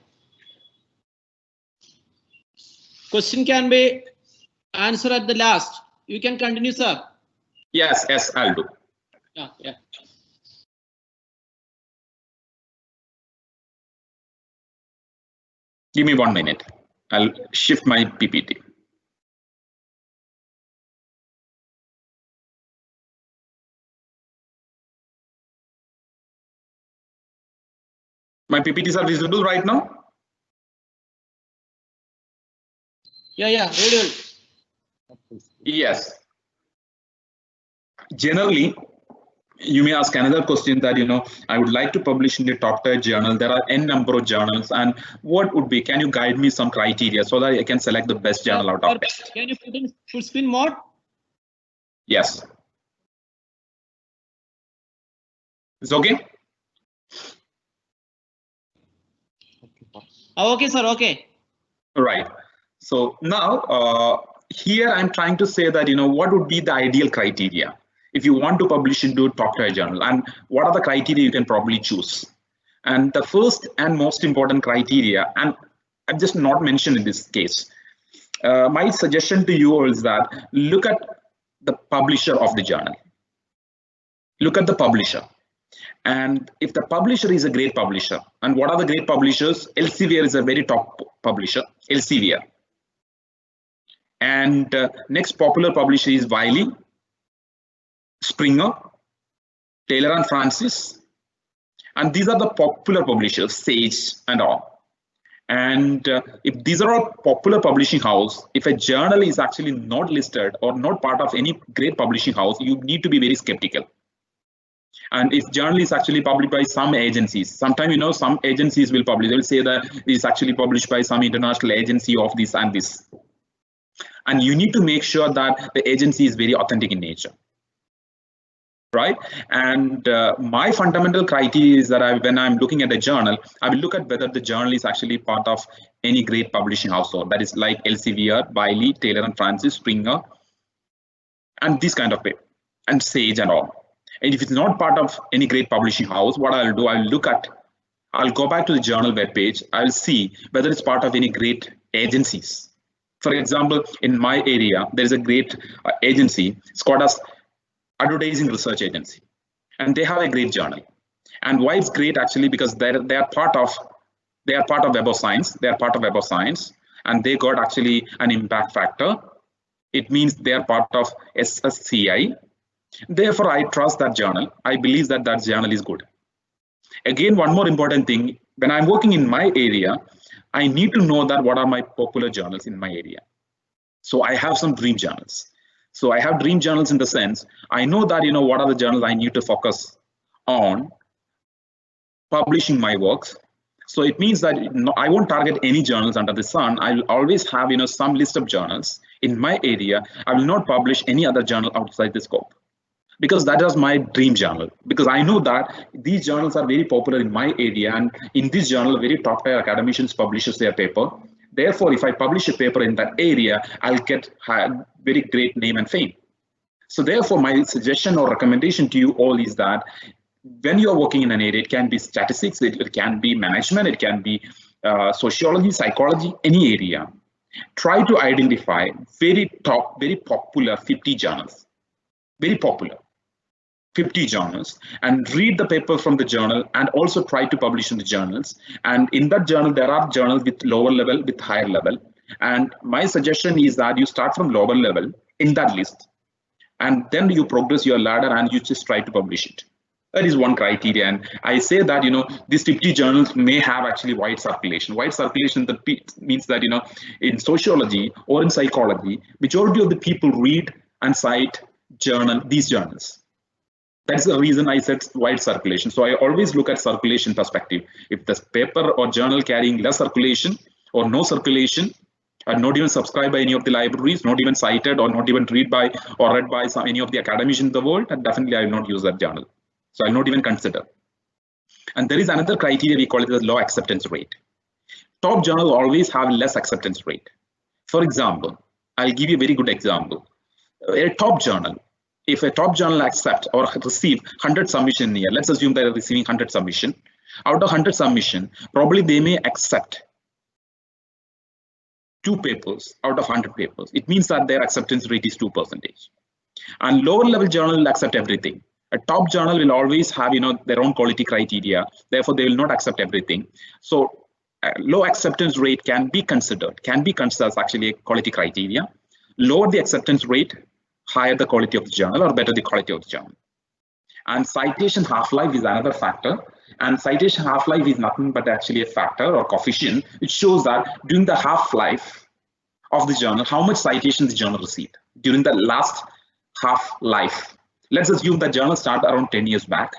Question can be answered at the last. You can continue, sir. Yes, I'll do. Yeah. Give me 1 minute. I'll shift my PPT. My PPTs are visible right now? Yeah, really. Yes. Generally, you may ask another question that, I would like to publish in the top tier journal. There are n number of journals, and what would be, can you guide me some criteria so that I can select the best journal out of it? Can you put in full screen mode? Yes. It's okay? Okay, sir, okay. Right. So now, here I'm trying to say that, what would be the ideal criteria if you want to publish into a top tier journal, and what are the criteria you can probably choose? And the first and most important criteria, and I've just not mentioned in this case, my suggestion to you all is that look at the publisher of the journal. Look at the publisher. And if the publisher is a great publisher, and what are the great publishers? Elsevier is a very top publisher, Elsevier. And next popular publisher is Wiley, Springer, Taylor and Francis. And these are the popular publishers, Sage and all. And if these are all popular publishing house, if a journal is actually not listed or not part of any great publishing house, you need to be very skeptical. And if journal is actually published by some agencies, sometimes, some agencies will publish, they will say that it's actually published by some international agency of this and this. And you need to make sure that the agency is very authentic in nature. Right? And my fundamental criteria is that when I'm looking at a journal, I will look at whether the journal is actually part of any great publishing household. That is like Elsevier, Wiley, Taylor and Francis, Springer, and this kind of way, and Sage and all. And if it's not part of any great publishing house, what I'll do, I'll go back to the journal webpage. I'll see whether it's part of any great agencies. For example, in my area, there is a great agency. It's called as Advertising Research Agency, and they have a great journal. And why it's great actually, because they are part of Web of Science. They are part of Web of Science, and they got actually an impact factor. It means they are part of SSCI. Therefore, I trust that journal. I believe that journal is good. Again, one more important thing, when I'm working in my area, I need to know that what are my popular journals in my area. So I have some dream journals. So I have dream journals in the sense, I know that, what are the journals I need to focus on publishing my works. So it means that I won't target any journals under the sun. I will always have, some list of journals in my area. I will not publish any other journal outside the scope, because that is my dream journal. Because I know that these journals are very popular in my area, and in this journal, very top tier academicians publishes their paper. Therefore, if I publish a paper in that area, I'll get very great name and fame. So therefore, my suggestion or recommendation to you all is that when you're working in an area, it can be statistics, it can be management, it can be sociology, psychology, any area. Try to identify very popular 50 journals, very popular 50 journals, and read the paper from the journal, and also try to publish in the journals. And in that journal, there are journals with lower level, with higher level. And my suggestion is that you start from lower level in that list, and then you progress your ladder and you just try to publish it. That is one criteria. And I say that, these 50 journals may have actually wide circulation. Wide circulation that means that, in sociology or in psychology, majority of the people read and cite these journals. That's the reason I said wide circulation. So I always look at circulation perspective. If the paper or journal carrying less circulation or no circulation, and not even subscribed by any of the libraries, not even cited or not even read by any of the academicians in the world, and definitely I will not use that journal. So I'll not even consider. And there is another criteria, we call it the low acceptance rate. Top journals always have less acceptance rate. For example, I'll give you a very good example. A top journal, if a top journal accept or receive 100 submission in a year, let's assume they're receiving 100 submission. Out of 100 submission, probably they may accept 2 papers out of 100 papers. It means that their acceptance rate is 2%. And lower level journal will accept everything. A top journal will always have their own quality criteria. Therefore, they will not accept everything. So low acceptance rate can be considered as actually a quality criteria. Lower the acceptance rate, higher the quality of the journal, or better the quality of the journal. And citation half-life is another factor. And citation half-life is nothing but actually a factor or coefficient which shows that during the half-life of the journal, how much citations the journal received during the last half-life. Let's assume the journal started around 10 years back.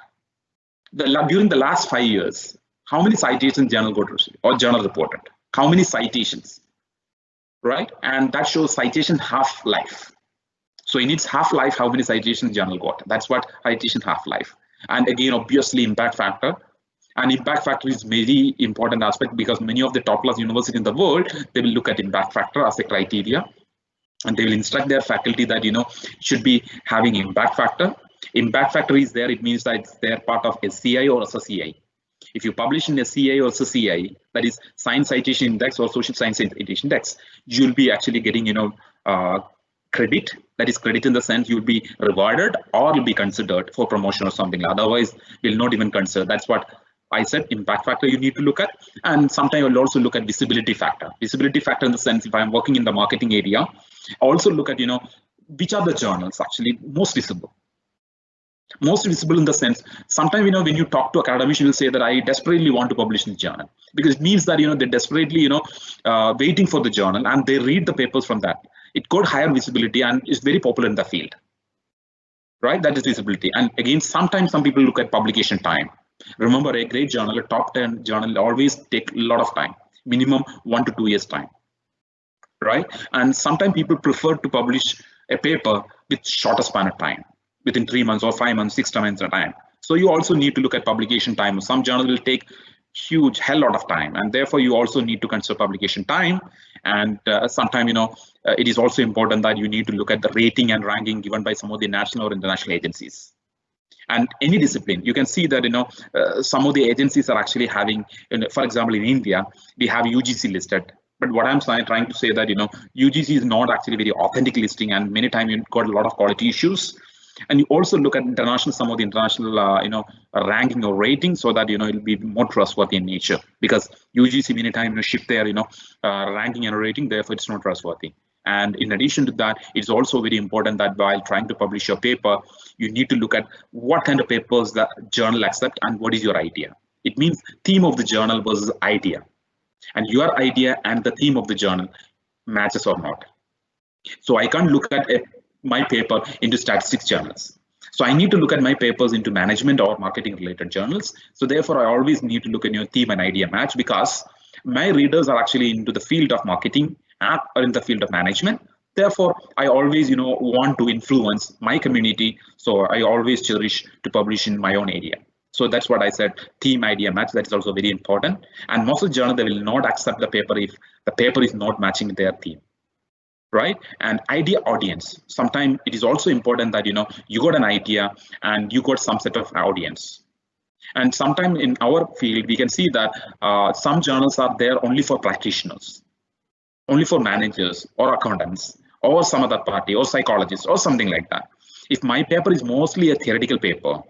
During the last 5 years, how many citations journal got received or journal reported? How many citations, right? And that shows citation half-life. So in its half-life, how many citations journal got? That's what citation half-life. And again, obviously, impact factor. And impact factor is very important aspect because many of the top-class universities in the world, they will look at impact factor as a criteria, and they will instruct their faculty that should be having impact factor. Impact factor is there. It means that it's their part of SCI or SSCI. If you publish in SCI or SSCI, that is Science Citation Index or Social Science Citation Index, you'll be actually getting credit. That is credit in the sense you'll be rewarded or you'll be considered for promotion or something. Otherwise, we'll not even consider. That's what I said, impact factor you need to look at. And sometimes you'll also look at visibility factor. Visibility factor in the sense, if I'm working in the marketing area, also look at, which are the journals actually most visible. Most visible in the sense, sometimes, when you talk to academics, you will say that I desperately want to publish in the journal, because it means that, they're desperately, waiting for the journal and they read the papers from that. It got higher visibility and is very popular in the field, right? That is visibility. And again, sometimes some people look at publication time. Remember, a great journal, a top 10 journal always take a lot of time, minimum 1 to 2 years time, right? And sometimes people prefer to publish a paper with shorter span of time, within 3 months or 5 months, 6 months at a time. So you also need to look at publication time. Some journals will take huge hell lot of time, and therefore you also need to consider publication time. And sometimes it is also important that you need to look at the rating and ranking given by some of the national or international agencies. And any discipline, you can see that some of the agencies are actually having, for example, in India we have UGC listed. But what I'm trying to say that UGC is not actually very authentic listing, and many times you've got a lot of quality issues. And you also look at some of the international ranking or rating, so that it'll be more trustworthy in nature, because UGC many times shift their ranking and rating, therefore it's not trustworthy. And in addition to that, it's also very important that while trying to publish your paper, you need to look at what kind of papers the journal accept and what is your idea. It means theme of the journal versus idea, and your idea and the theme of the journal matches or not. So I can't look at my paper into statistics journals. So I need to look at my papers into management or marketing related journals. So therefore, I always need to look at your theme and idea match, because my readers are actually into the field of marketing or in the field of management. Therefore, I always want to influence my community. So I always cherish to publish in my own area. So that's what I said, theme idea match. That is also very important. And most of the journals, they will not accept the paper if the paper is not matching their theme. Right? And idea audience. Sometimes it is also important that you got an idea and you got some set of audience. And sometimes in our field, we can see that some journals are there only for practitioners, only for managers or accountants or some other party or psychologists or something like that. If my paper is mostly a theoretical paper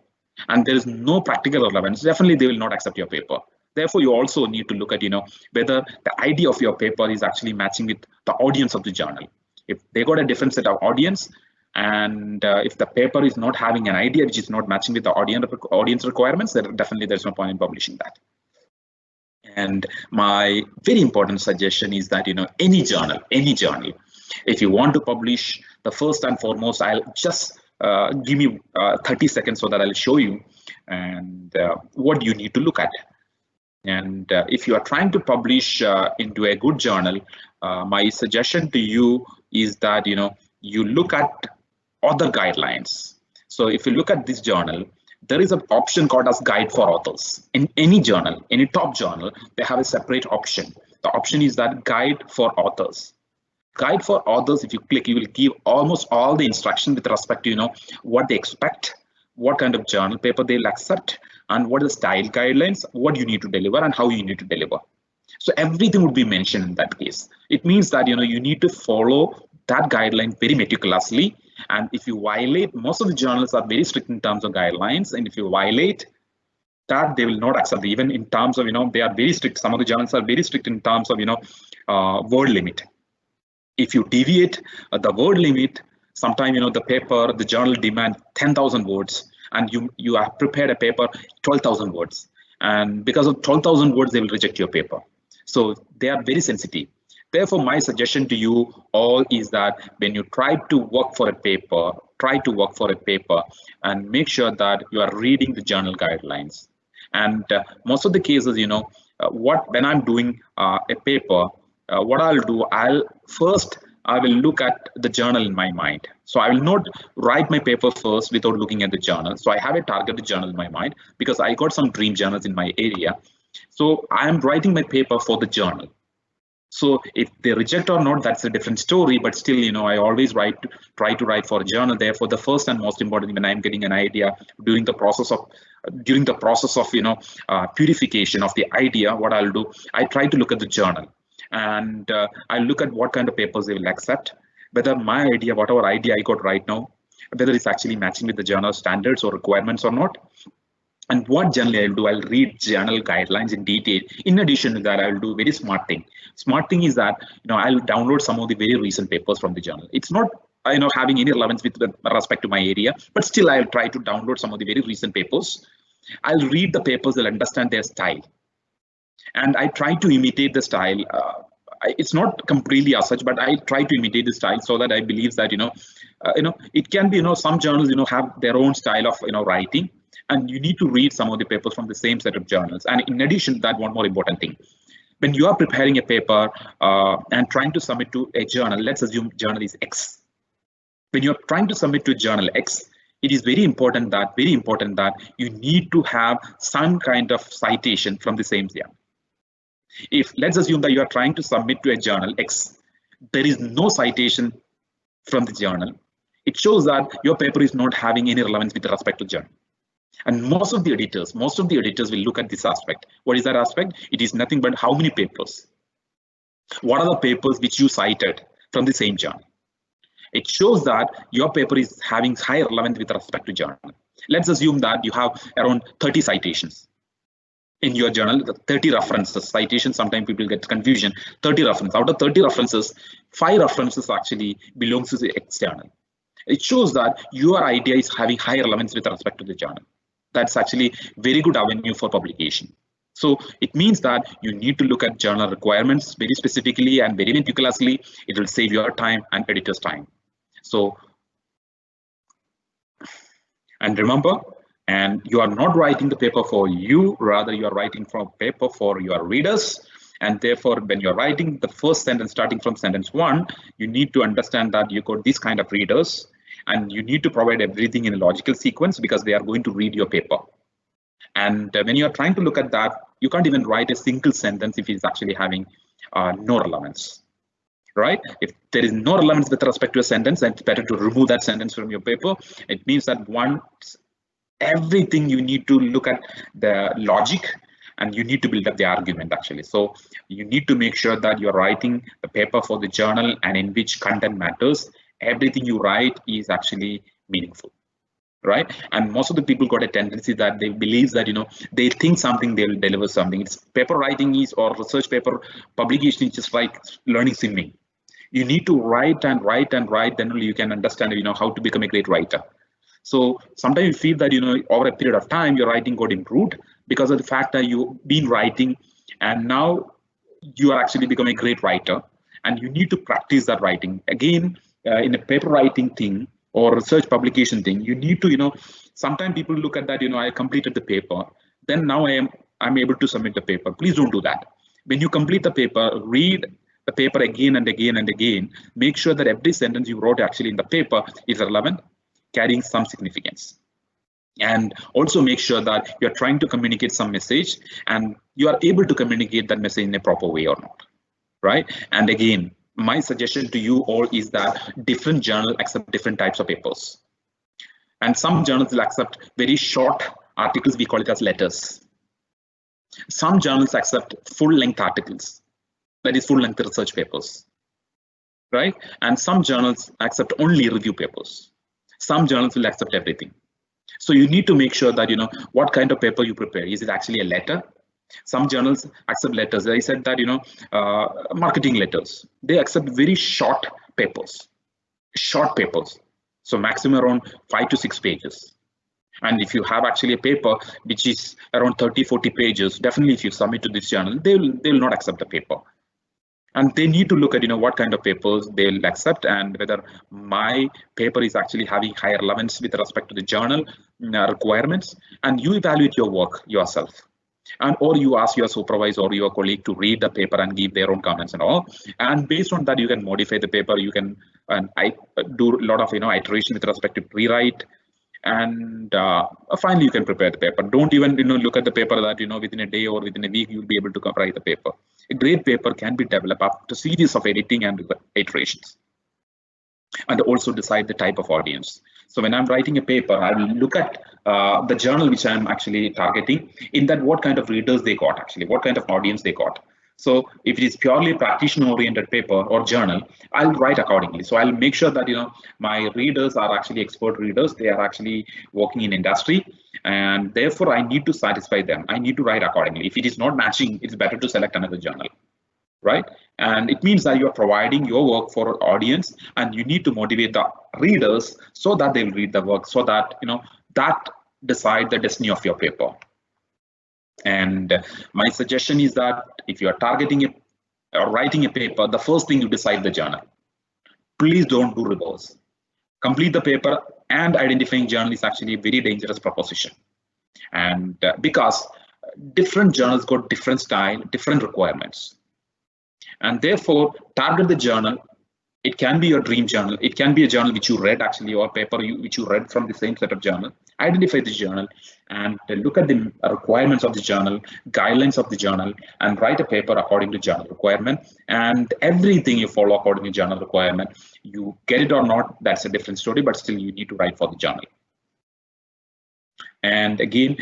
and there is no practical relevance, definitely they will not accept your paper. Therefore, you also need to look at whether the idea of your paper is actually matching with the audience of the journal. If they got a different set of audience, and if the paper is not having an idea which is not matching with the audience requirements, then definitely there's no point in publishing that. And my very important suggestion is that any journal, if you want to publish, the first and foremost, I'll just give me 30 seconds so that I'll show you and what you need to look at. And if you are trying to publish into a good journal, my suggestion to you is that you look at author guidelines. So if you look at this journal, there is an option called as guide for authors. In any journal, any top journal, they have a separate option. The option is that guide for authors. Guide for authors, if you click, you will give almost all the instruction with respect to what they expect, what kind of journal paper they'll accept, and what are the style guidelines, what you need to deliver and how you need to deliver. So everything would be mentioned in that case. It means that you need to follow that guideline very meticulously. And if you violate, most of the journals are very strict in terms of guidelines. And if you violate that, they will not accept. Even in terms of they are very strict. Some of the journals are very strict in terms of word limit. If you deviate the word limit, sometimes the paper, the journal demand 10,000 words, and you have prepared a paper 12,000 words. and because of 12,000 words, they will reject your paper. So they are very sensitive. Therefore, my suggestion to you all is that when you try to work for a paper, and make sure that you are reading the journal guidelines. And most of the cases, when I'm doing a paper, what I'll do, I will look at the journal in my mind. So I will not write my paper first without looking at the journal. So I have a targeted journal in my mind because I got some dream journals in my area. So I am writing my paper for the journal. So if they reject or not, that's a different story. But still, I always try to write for a journal. Therefore, the first and most important, when I'm getting an idea during the process of purification of the idea, what I'll do, I try to look at the journal, and I look at what kind of papers they will accept, whether my idea, whatever idea I got right now, whether it's actually matching with the journal standards or requirements or not. And what generally I'll do, I'll read journal guidelines in detail. In addition to that, I'll do a very smart thing. Smart thing is that I'll download some of the very recent papers from the journal. It's not having any relevance with respect to my area, but still I'll try to download some of the very recent papers. I'll read the papers, I'll understand their style, and I try to imitate the style. It's not completely as such, but I try to imitate the style so that I believe that it can be some journals have their own style of writing. And you need to read some of the papers from the same set of journals. And in addition to that, one more important thing. When you are preparing a paper and trying to submit to a journal, let's assume journal is X. When you're trying to submit to journal X, it is very important that you need to have some kind of citation from the same journal. If let's assume that you are trying to submit to a journal X, there is no citation from the journal, it shows that your paper is not having any relevance with respect to journal. And most of the editors will look at this aspect. What is that aspect? It is nothing but how many papers. What are the papers which you cited from the same journal? It shows that your paper is having high relevance with respect to journal. Let's assume that you have around 30 citations in your journal, 30 references. Citations, sometimes people get confusion. 30 references. Out of 30 references, 5 references actually belongs to the X journal. It shows that your idea is having high relevance with respect to the journal. That's actually very good avenue for publication. So it means that you need to look at journal requirements very specifically and very meticulously. It will save your time and editor's time. So, and remember, and you are not writing the paper for you, rather you are writing from paper for your readers. And therefore, when you're writing the first sentence, starting from sentence 1, you need to understand that you got these kind of readers. And you need to provide everything in a logical sequence because they are going to read your paper. And when you are trying to look at that, you can't even write a single sentence if it's actually having no relevance, right? If there is no relevance with respect to a sentence, then it's better to remove that sentence from your paper. It means that everything you need to look at the logic and you need to build up the argument actually. So you need to make sure that you're writing the paper for the journal and in which content matters. Everything you write is actually meaningful, right? And most of the people got a tendency that they believe that they think something, they will deliver something. It's paper writing is, or research paper publication is just like learning swimming. You need to write and write and write, then only you can understand how to become a great writer. So sometimes you feel that over a period of time your writing got improved because of the fact that you've been writing and now you are actually becoming a great writer, and you need to practice that writing again. In a paper writing thing or research publication thing, you need to, sometimes people look at that, I completed the paper, then now I'm able to submit the paper. Please don't do that. When you complete the paper, read the paper again and again and again. Make sure that every sentence you wrote actually in the paper is relevant, carrying some significance. And also make sure that you're trying to communicate some message and you are able to communicate that message in a proper way or not, right? And again, my suggestion to you all is that different journals accept different types of papers. And some journals will accept very short articles, we call it as letters. Some journals accept full-length articles, that is full-length research papers, right? And some journals accept only review papers. Some journals will accept everything. So you need to make sure that what kind of paper you prepare. Is it actually a letter? Some journals accept letters. I said that marketing letters, they accept very short papers. So maximum around 5 to 6 pages. And if you have actually a paper which is around 30-40 pages, definitely if you submit to this journal, they will not accept the paper. And they need to look at what kind of papers they'll accept and whether my paper is actually having higher relevance with respect to the journal requirements. And you evaluate your work yourself, and or you ask your supervisor or your colleague to read the paper and give their own comments and all. And based on that, you can modify the paper. You can I do a lot of iteration with respect to rewrite. And finally you can prepare the paper. Don't even look at the paper that within a day or within a week you'll be able to write the paper. A great paper can be developed after a series of editing and iterations, and also decide the type of audience. So when I'm writing a paper, I will look at the journal which I'm actually targeting, in that what kind of readers they got, actually what kind of audience they got. So if it is purely a practitioner-oriented paper or journal, I'll write accordingly. So I'll make sure that my readers are actually expert readers. They are actually working in industry, and therefore I need to satisfy them. I need to write accordingly. If it is not matching, it's better to select another journal, right? And it means that you are providing your work for an audience, and you need to motivate the readers so that they'll read the work, so that that decide the destiny of your paper. And my suggestion is that if you are targeting or writing a paper, the first thing you decide the journal. Please don't do reverse. Complete the paper, and identifying journal is actually a very dangerous proposition. And because different journals got different style, different requirements. And therefore, target the journal. It can be your dream journal. It can be a journal which you read actually, or paper which you read from the same set of journal. Identify the journal and look at the requirements of the journal, guidelines of the journal, and write a paper according to journal requirement. And everything you follow according to journal requirement, you get it or not, that's a different story, but still you need to write for the journal. And again,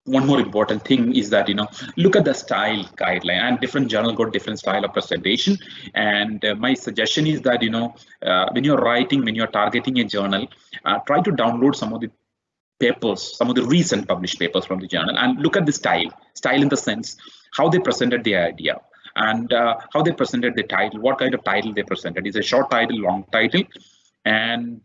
one more important thing is that look at the style guideline, and different journal got different style of presentation. And my suggestion is that when you're writing, when you're targeting a journal, try to download some of the papers, some of the recent published papers from the journal, and look at the style in the sense how they presented the idea, and how they presented the title, what kind of title they presented. Is a short title, long title, and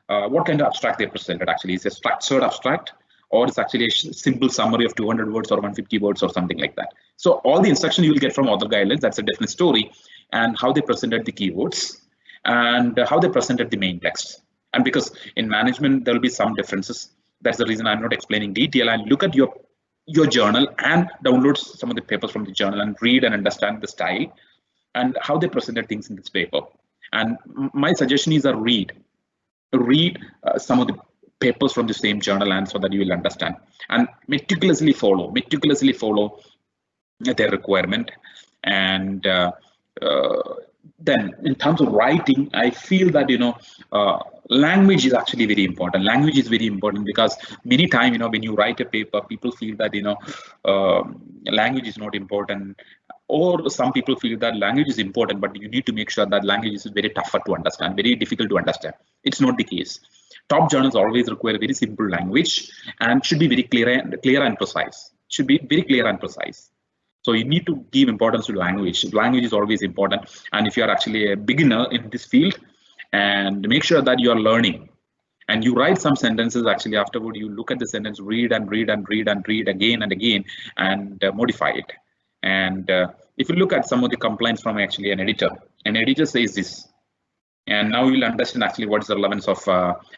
what kind of abstract they presented. Actually, is a structured abstract, or it's actually a simple summary of 200 words or 150 words or something like that. So all the instruction you will get from author guidelines, that's a different story, and how they presented the keywords, and how they presented the main text. And because in management, there will be some differences. That's the reason I'm not explaining detail. And look at your journal and download some of the papers from the journal and read and understand the style and how they presented things in this paper. And my suggestion is that read some of the papers from the same journal, and so that you will understand and meticulously follow their requirement. And then in terms of writing, I feel that language is actually very important. Language is very important because many times when you write a paper, people feel that language is not important, or some people feel that language is important, but you need to make sure that language is very tougher to understand, very difficult to understand. It's not the case. Top journals always require very simple language and should be very clear and precise. Should be very clear and precise. So you need to give importance to language. Language is always important. And if you are actually a beginner in this field, and make sure that you are learning, and you write some sentences, actually afterward you look at the sentence, read and read and read and read again and again, and modify it. And if you look at some of the complaints from actually an editor says this. And now you'll understand actually what is the relevance of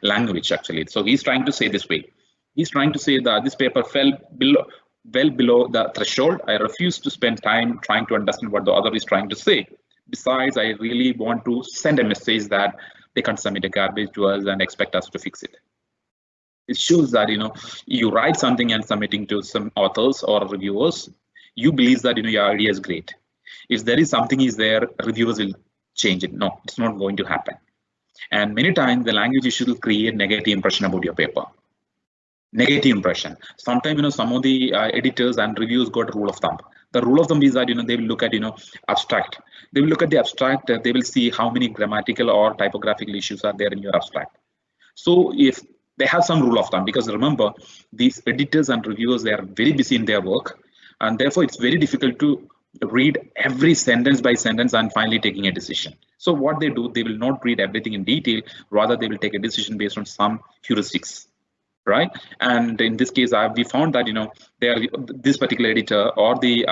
language actually. So he's trying to say this way. He's trying to say that this paper fell well below the threshold. I refuse to spend time trying to understand what the author is trying to say. Besides, I really want to send a message that they can't submit a garbage to us and expect us to fix it. It shows that you write something and submitting to some authors or reviewers, you believe that your idea is great. If there is something is there, reviewers will change it. No, it's not going to happen. And many times the language issue will create negative impression about your paper. Negative impression. Sometimes some of the editors and reviewers got a rule of thumb. The rule of thumb is that they will look at abstract. They will look at the abstract. They will see how many grammatical or typographical issues are there in your abstract. So if they have some rule of thumb, because remember, these editors and reviewers, they are very busy in their work, and therefore it's very difficult to read every sentence by sentence and finally taking a decision. So what they do, they will not read everything in detail, rather they will take a decision based on some heuristics. right? And in this case, we found that this particular editor or the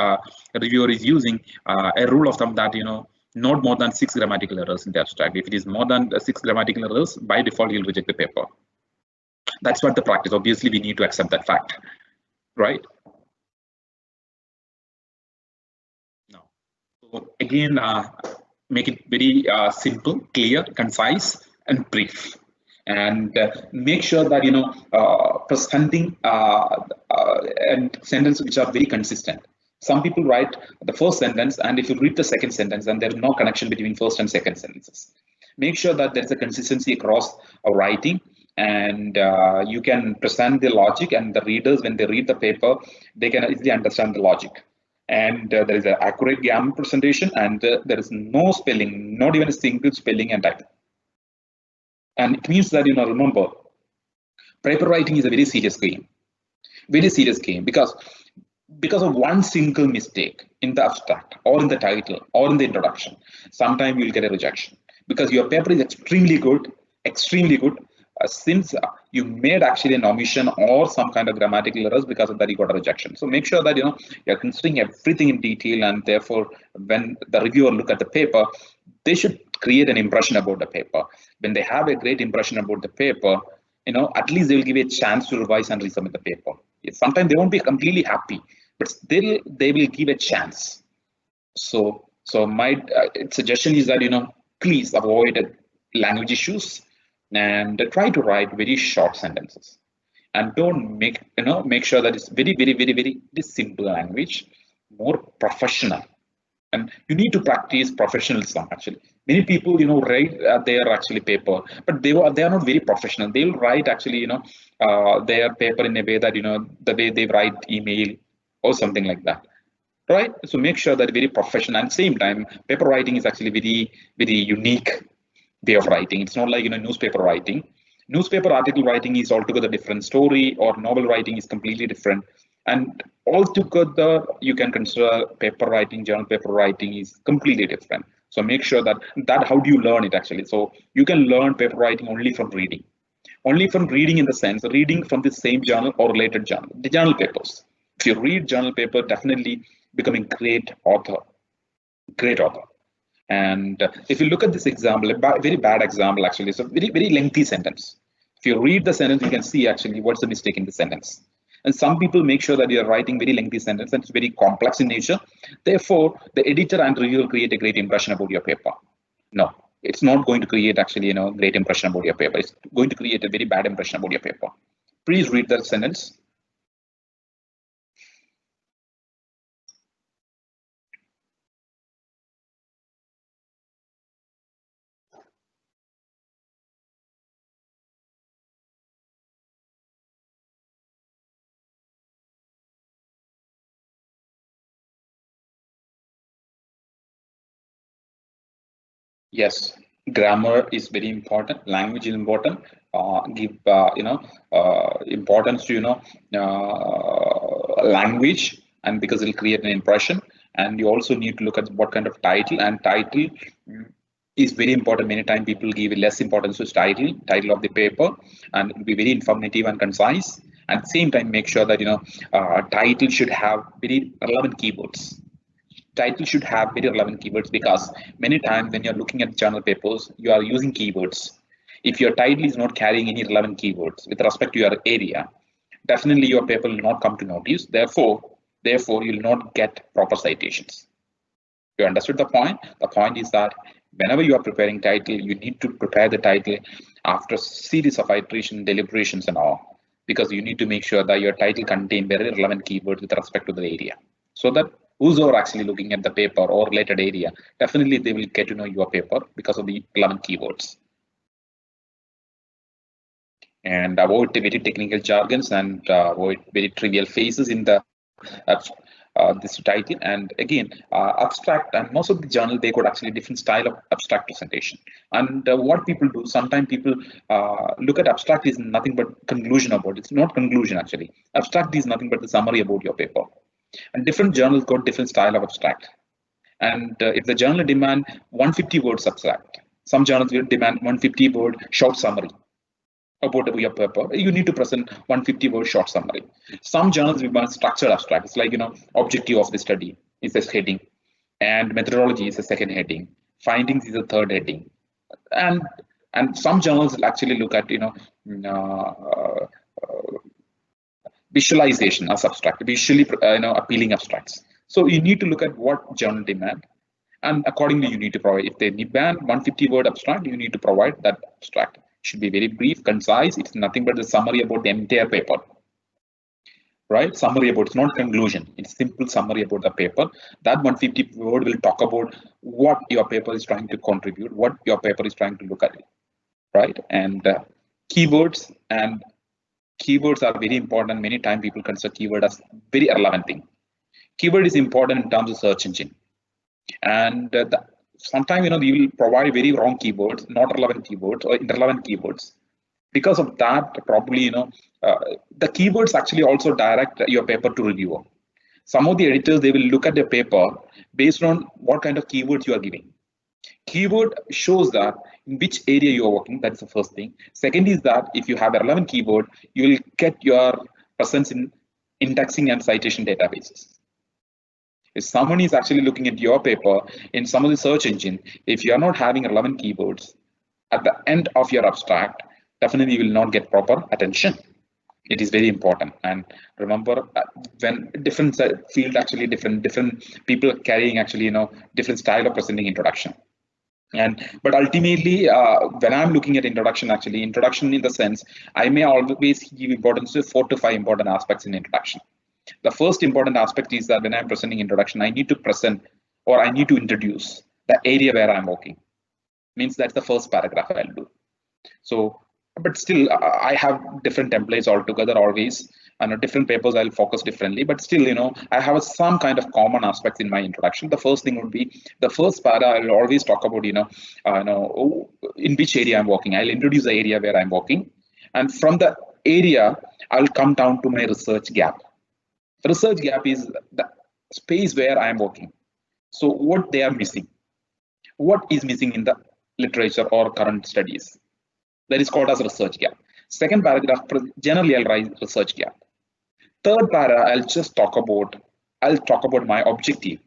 reviewer is using a rule of thumb that not more than 6 grammatical errors in the abstract. If it is more than 6 grammatical errors, by default you'll reject the paper. That's what the practice. Obviously, we need to accept that fact, right? Now, so again, make it very simple, clear, concise, and brief. And make sure that presenting and sentences which are very consistent. Some people write the first sentence, and if you read the second sentence, then there is no connection between first and second sentences. Make sure that there is a consistency across writing, and you can present the logic, and the readers, when they read the paper, they can easily understand the logic. And there is an accurate grammar presentation, and there is no spelling, not even a single spelling and typing. And it means that, remember, paper writing is a very serious game because of one single mistake in the abstract or in the title or in the introduction, sometimes you'll get a rejection because your paper is extremely good, since you made actually an omission or some kind of grammatical errors. Because of that, you got a rejection. So make sure that you're considering everything in detail, and therefore when the reviewer look at the paper, they should create an impression about the paper. When they have a great impression about the paper, at least they will give a chance to revise and resubmit the paper. Sometimes they won't be completely happy, but still they will give a chance. So my suggestion is that please avoid language issues and try to write very short sentences, and don't make sure that it's very simple language, more professional. And you need to practice professionalism. Actually, many people write their actually paper, but they are not very professional. They will write actually their paper in a way that the way they write email or something like that, right? So make sure that very professional. And same time, paper writing is actually very unique way of writing. It's not like newspaper writing. Newspaper article writing is altogether different story, or novel writing is completely different. And altogether, you can consider paper writing, journal paper writing is completely different. So make sure that how do you learn it actually? So you can learn paper writing only from reading. Only from reading, in the sense reading from the same journal or related journal, the journal papers. If you read journal paper, definitely becoming great author. And if you look at this example, a very bad example actually, it's a very lengthy sentence. If you read the sentence, you can see actually what's the mistake in the sentence. And some people make sure that you're writing very lengthy sentence and it's very complex in nature. Therefore, the editor and reviewer create a great impression about your paper. No, it's not going to create actually great impression about your paper. It's going to create a very bad impression about your paper. Please read that sentence. Yes, grammar is very important. Language is important. Give importance to language, and because it'll create an impression. And you also need to look at what kind of title, and title is very important. Many times people give less importance to title of the paper, and it will be very informative and concise. At the same time, make sure that title should have very relevant keywords. Title should have very relevant keywords, because many times when you're looking at journal papers, you are using keywords. If your title is not carrying any relevant keywords with respect to your area, definitely your paper will not come to notice. Therefore, you will not get proper citations. You understood the point? The point is that whenever you are preparing title, you need to prepare the title after a series of iteration, deliberations and all, because you need to make sure that your title contains very relevant keywords with respect to the area, so that who's are actually looking at the paper or related area, definitely they will get to know your paper because of the relevant keywords. And avoid very technical jargons, and avoid very trivial phrases in the this title. And again, abstract, and most of the journal, they got actually different style of abstract presentation. And what people do, sometimes people look at abstract is nothing but conclusion about it. It's not conclusion actually. Abstract is nothing but the summary about your paper. And different journals got different style of abstract. And if the journal demand 150 words abstract, some journals will demand 150 word short summary. about your paper, you need to present 150 word short summary. Some journals we want structured abstract. It's like, you know, objective of the study is a heading, and methodology is a second heading, findings is a third heading, and some journals actually look at, you know, visualization as abstract, visually appealing abstracts. So you need to look at what journal demand, and accordingly you need to provide. If they demand 150 word abstract, you need to provide that abstract. It should be very brief, concise. It's nothing but the summary about the entire paper, right? Summary about, it's not conclusion, it's simple summary about the paper. That 150 word will talk about what your paper is trying to contribute, what your paper is trying to look at, right? And keywords are very important. Many times people consider keyword as very irrelevant thing. Keyword is important in terms of search engine, and sometimes, you know, you will provide very wrong keywords, not relevant keywords or irrelevant keywords. Because of that, probably, you know, the keywords actually also direct your paper to reviewer. Some of the editors, they will look at the paper based on what kind of keywords you are giving. Keyword shows that in which area you are working. That's the first thing. Second is that if you have a relevant keyword, you will get your presence in indexing and citation databases. If someone is actually looking at your paper in some of the search engine, if you are not having relevant keywords at the end of your abstract, definitely you will not get proper attention. It is very important. And remember, when different field, actually different people carrying actually, you know, different style of presenting introduction. But ultimately, when I'm looking at introduction in the sense, I may always give importance to 4 to 5 important aspects in introduction. The first important aspect is that when I'm presenting introduction, I need to present, or I need to introduce the area where I'm working. Means that's the first paragraph I'll do. So, but still, I have different templates altogether always, and different papers I'll focus differently. But still, you know, I have some kind of common aspects in my introduction. The first thing would be the first para. I'll always talk about, in which area I'm working. I'll introduce the area where I'm working, and from the area, I'll come down to my research gap. The research gap is the space where I'm working. So what they are missing, what is missing in the literature or current studies, that is called as research gap. Second paragraph, generally I'll write research gap. Third para, I'll talk about my objective.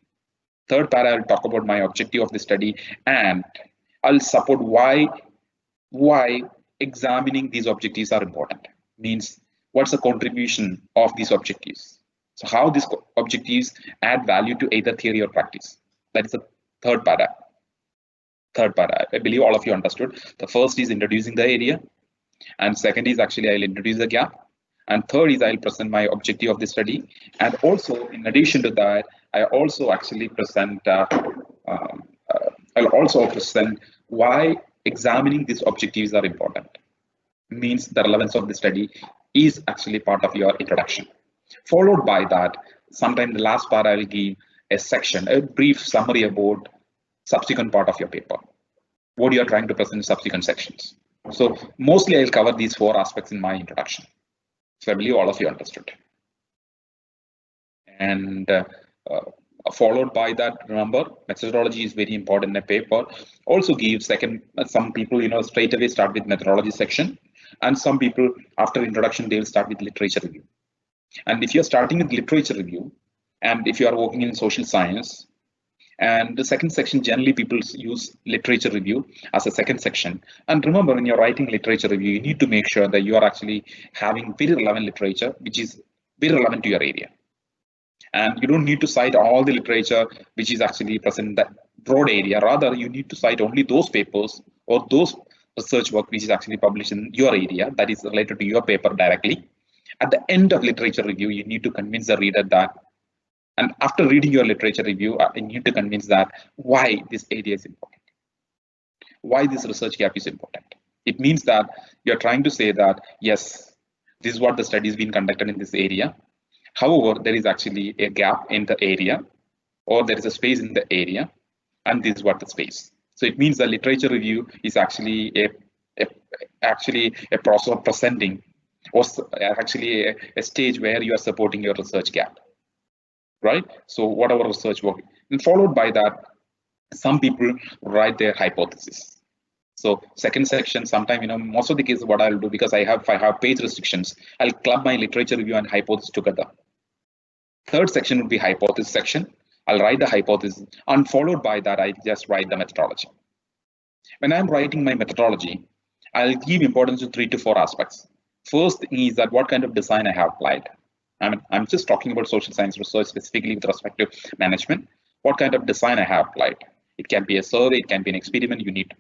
Third para, I'll talk about my objective of the study, and I'll support why examining these objectives are important. Means what's the contribution of these objectives. So how these objectives add value to either theory or practice. That is the third para. I believe all of you understood. The first is introducing the area, and second is actually I'll introduce the gap, and third is I'll present my objective of the study. And also, in addition to that, I also actually present why examining these objectives are important. Means the relevance of the study is actually part of your introduction. Followed by that, sometime the last part, I will give a section, a brief summary about subsequent part of your paper, what you are trying to present in subsequent sections. So mostly I'll cover these 4 aspects in my introduction. So I believe all of you understood. And followed by that, remember, methodology is very important in a paper. Also give second, some people, you know, straight away start with methodology section, and some people after introduction, they will start with literature review. And if you're starting with literature review, and if you are working in social science, and the second section, generally people use literature review as a second section. And remember, when you're writing literature review, you need to make sure that you are actually having very relevant literature, which is very relevant to your area. And you don't need to cite all the literature which is actually present in that broad area. Rather, you need to cite only those papers or those research work which is actually published in your area, that is related to your paper directly. At the end of literature review, you need to convince the reader that, and after reading your literature review, you need to convince that why this area is important, why this research gap is important. It means that you're trying to say that, yes, this is what the study is being conducted in this area. However, there is actually a gap in the area, or there is a space in the area, and this is what the space. So it means that literature review is actually a process of presenting, or actually a stage where you are supporting your research gap, right? So whatever research work, and followed by that, some people write their hypothesis. So second section, sometime, most of the cases what I'll do, because if I have page restrictions, I'll club my literature review and hypothesis together. Third section would be hypothesis section. I'll write the hypothesis, and followed by that, I just write the methodology. When I'm writing my methodology, I'll give importance to 3 to 4 aspects. First is that what kind of design I have applied. I'm just talking about social science research specifically with respect to management. What kind of design I have applied. It can be a survey, it can be an experiment you need.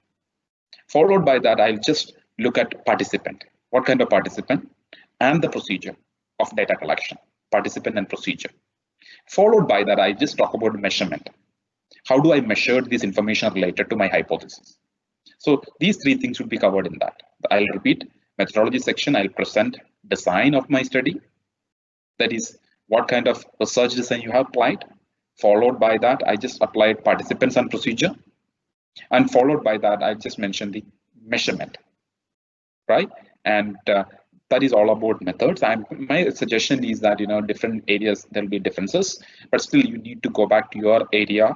Followed by that, I'll just look at participant. What kind of participant and the procedure of data collection, participant and procedure. Followed by that, I just talk about measurement. How do I measure this information related to my hypothesis? So these 3 things should be covered in that. I'll repeat, methodology section, I'll present design of my study. That is, what kind of research design you have applied. Followed by that, I just applied participants and procedure. And followed by that, I just mentioned the measurement, right? And that is all about methods. My suggestion is that, different areas, there'll be differences, but still you need to go back to your area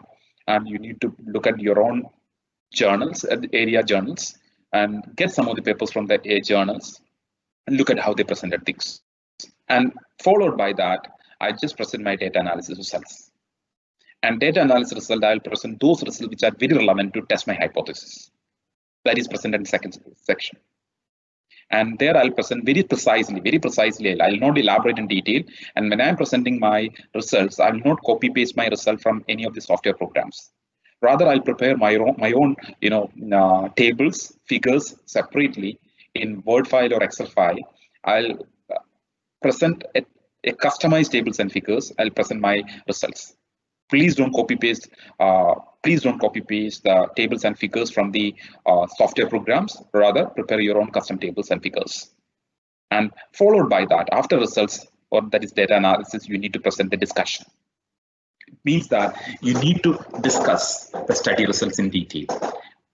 and you need to look at your own journals, area journals, and get some of the papers from the journals and look at how they presented things. And followed by that, I just present my data analysis results. And data analysis result, I'll present those results which are very relevant to test my hypothesis. That is presented in the second section. And there I'll present very precisely. I'll not elaborate in detail. And when I'm presenting my results, I will not copy paste my result from any of the software programs. Rather, I'll prepare my own tables, figures separately in Word file or Excel file. I'll present a customized tables and figures. I'll present my results. Please don't copy paste. The tables and figures from the software programs. Rather, prepare your own custom tables and figures. And followed by that, after results, or that is data analysis, you need to present the discussion. It means that you need to discuss the study results in detail.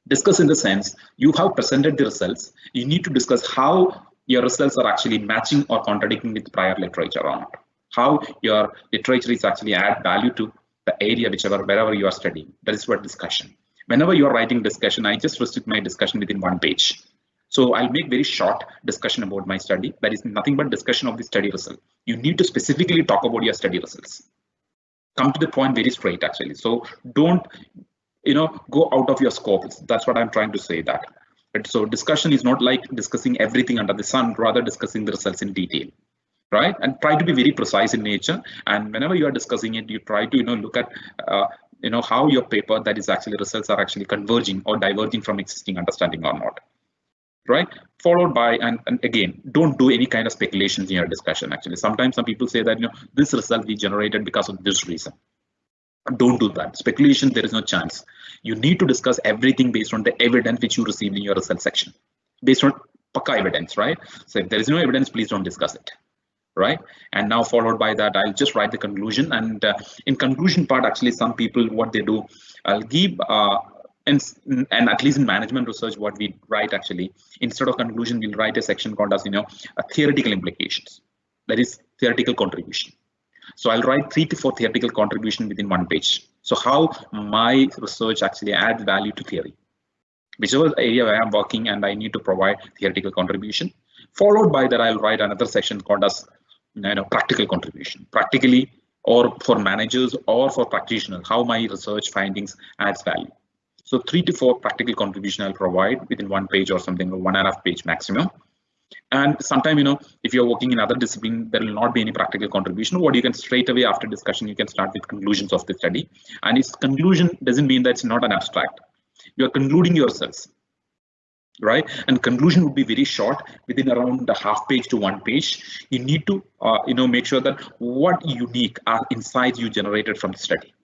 Discuss in the sense you have presented the results. You need to discuss how your results are actually matching or contradicting with prior literature or not. How your literature is actually add value to the area wherever you are studying. That is what discussion. Whenever you are writing discussion, I just restrict my discussion within 1 page. So I'll make very short discussion about my study. That is nothing but discussion of the study result. You need to specifically talk about your study results. Come to the point very straight actually. So don't go out of your scope. That's what I'm trying to say that. So discussion is not like discussing everything under the sun, rather discussing the results in detail. Right, and try to be very precise in nature. And whenever you are discussing it, you try to look at how your paper, that is actually results, are actually converging or diverging from existing understanding or not. Right, followed by and again, don't do any kind of speculations in your discussion. Actually, sometimes some people say that this result we generated because of this reason. Don't do that. Speculation, there is no chance. You need to discuss everything based on the evidence which you received in your result section, based on pakka evidence, right? So if there is no evidence, please don't discuss it. Right, and now followed by that, I'll just write the conclusion. And in conclusion part, actually, some people, what they do, I'll give and at least in management research, what we write actually, instead of conclusion, we'll write a section called as theoretical implications. That is theoretical contribution. So I'll write 3 to 4 theoretical contribution within 1 page. So how my research actually adds value to theory, whichever area where I'm working, and I need to provide theoretical contribution. Followed by that, I'll write another section called as practical contribution, practically, or for managers or for practitioners, how my research findings adds value. So 3 to 4 practical contribution I'll provide within 1 page or something, or 1.5 page maximum. And sometime, if you're working in other discipline, there will not be any practical contribution. What you can straight away after discussion, you can start with conclusions of the study. And its conclusion doesn't mean that it's not an abstract. You're concluding yourselves. Right, and conclusion would be very short, within around a half page to 1 page. You need to make sure that what unique insights you generated from the study.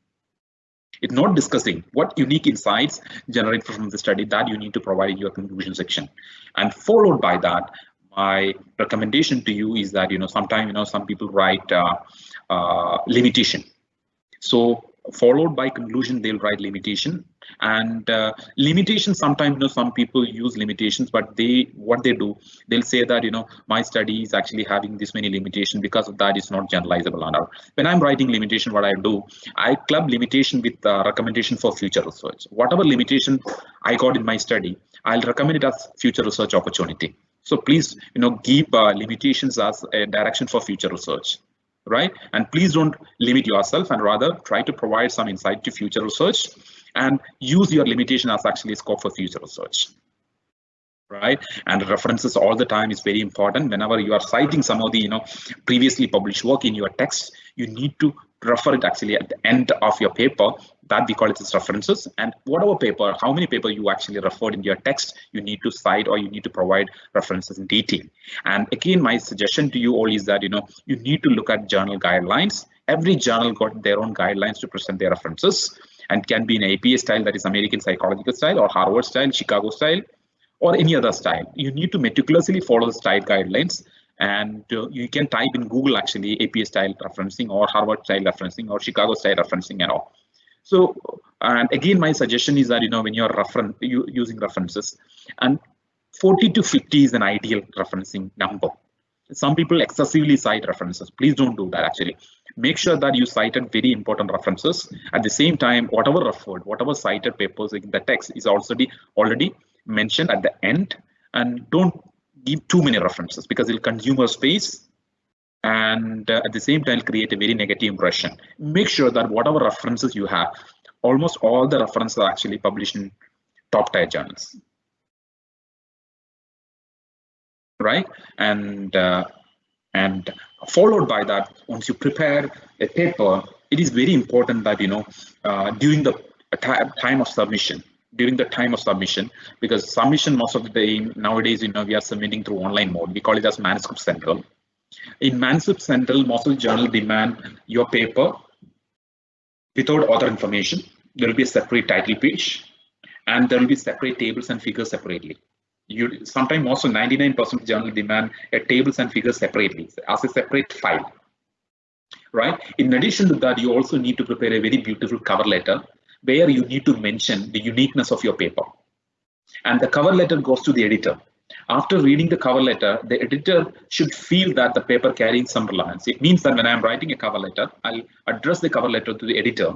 It's not discussing what unique insights generated from the study that you need to provide in your conclusion section. And followed by that, my recommendation to you is that sometimes some people write limitation. So followed by conclusion they'll write limitation. And limitation, sometimes some people use limitations, but what they do, they'll say that my study is actually having this many limitations, because of that it's not generalizable. When I'm writing limitation, what I do, I club limitation with recommendation for future research. Whatever limitation I got in my study, I'll recommend it as future research opportunity. So please give limitations as a direction for future research. Right? And please don't limit yourself, and rather try to provide some insight to future research and use your limitation as actually scope for future research. Right? And references all the time is very important. Whenever you are citing some of the previously published work in your text, you need to refer it actually at the end of your paper. That we call it as references. And whatever paper, how many paper you actually referred in your text, you need to cite, or you need to provide references in detail. And again, my suggestion to you all is that you need to look at journal guidelines. Every journal got their own guidelines to present their references, and can be in APA style, that is American Psychological style, or Harvard style, Chicago style, or any other style. You need to meticulously follow the style guidelines. And you can type in Google actually APA style referencing, or Harvard style referencing, or Chicago style referencing, and all. So, and again, my suggestion is that when you're using references, and 40 to 50 is an ideal referencing number. Some people excessively cite references. Please don't do that. Actually, make sure that you cited very important references. At the same time, whatever referred, whatever cited papers in the text is already mentioned at the end, and don't give too many references, because it'll consume your space, and at the same time create a very negative impression. Make sure that whatever references you have, almost all the references are actually published in top tier journals, right? And followed by that, once you prepare a paper, it is very important that during the time of submission, because submission most of the time nowadays we are submitting through online mode. We call it as Manuscript Central. In Manuscript Central, most of the journal demand your paper without author information. There will be a separate title page, and there will be separate tables and figures separately. Sometimes also 99% of journal demand tables and figures separately as a separate file. Right? In addition to that, you also need to prepare a very beautiful cover letter, where you need to mention the uniqueness of your paper. And the cover letter goes to the editor. After reading the cover letter, the editor should feel that the paper carrying some relevance. It means that when I'm writing a cover letter, I'll address the cover letter to the editor.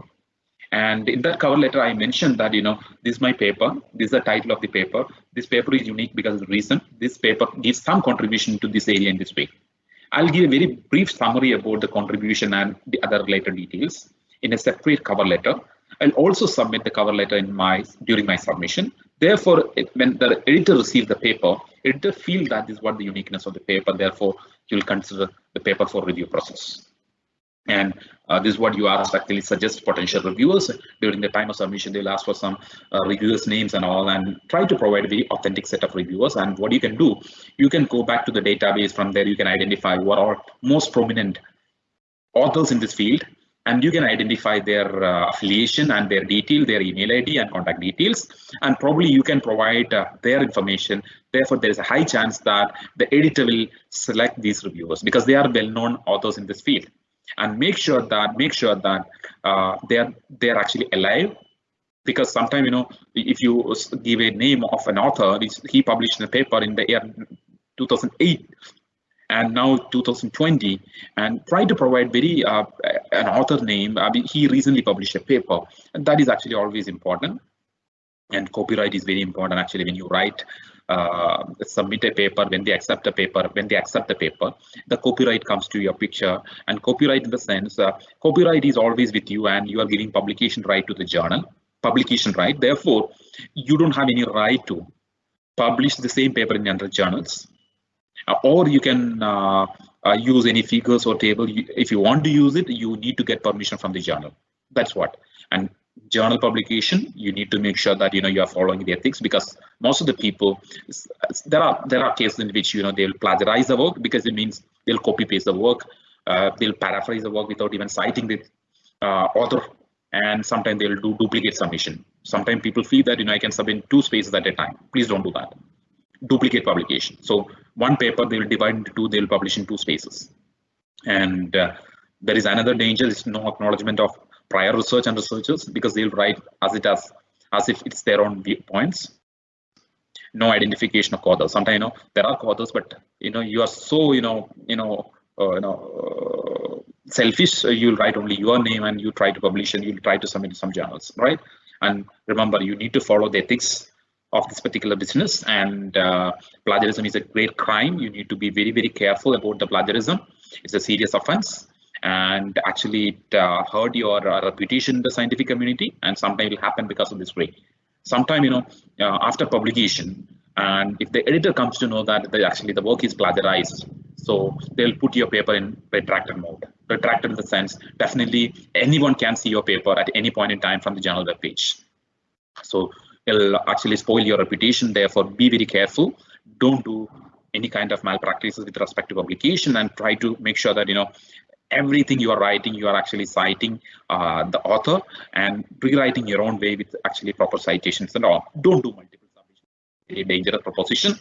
And in that cover letter, I mentioned that, this is my paper, this is the title of the paper. This paper is unique because of the reason. This paper gives some contribution to this area in this way. I'll give a very brief summary about the contribution and the other related details in a separate cover letter. I'll also submit the cover letter during my submission. Therefore, when the editor receives the paper, editor feels that this is what the uniqueness of the paper. Therefore, you'll consider the paper for review process. And this is what you asked, actually suggest potential reviewers. During the time of submission, they'll ask for some reviewers' names and all, and try to provide a very authentic set of reviewers. And what you can do, you can go back to the database. From there, you can identify what are most prominent authors in this field, and you can identify their affiliation and their detail, their email ID and contact details, and probably you can provide their information. Therefore, there is a high chance that the editor will select these reviewers because they are well-known authors in this field. And make sure that they're actually alive, because sometimes if you give a name of an author, he published a paper in the year 2008. And now 2020, and try to provide very an author name. He recently published a paper, and that is actually always important. And copyright is very important actually when you write, submit a paper. When they accept the paper, the copyright comes to your picture. And copyright in the sense, copyright is always with you, and you are giving publication right to the journal, publication right. Therefore, you don't have any right to publish the same paper in other journals. Or you can use any figures or table. If you want to use it, you need to get permission from the journal. That's what. And journal publication, you need to make sure that you are following the ethics, because most of the people, there are cases in which they'll plagiarize the work, because it means they'll copy paste the work, they'll paraphrase the work without even citing the author, and sometimes they'll do duplicate submission. Sometimes people feel that I can submit 2 spaces at a time. Please don't do that. Duplicate publication. So one paper they will divide into 2, they will publish in 2 spaces. And there is another danger, is no acknowledgement of prior research and researchers, because they'll write as if it's their own viewpoints. No identification of authors. Sometimes there are authors, but you are so selfish. You'll write only your name and you try to publish and you'll try to submit to some journals, right? And remember, you need to follow the ethics of this particular business, and plagiarism is a great crime. You need to be very, very careful about the plagiarism. It's a serious offense, and actually it hurt your reputation in the scientific community, and sometimes it will happen because of this way. Sometimes after publication, and if the editor comes to know that actually the work is plagiarized, so they'll put your paper in retracted mode. Retracted in the sense, definitely anyone can see your paper at any point in time from the journal web page. So it'll actually spoil your reputation. Therefore, be very careful. Don't do any kind of malpractices with respect to publication, and try to make sure that everything you are writing, you are actually citing the author and rewriting your own way with actually proper citations and all. Don't do multiple submissions. A dangerous proposition.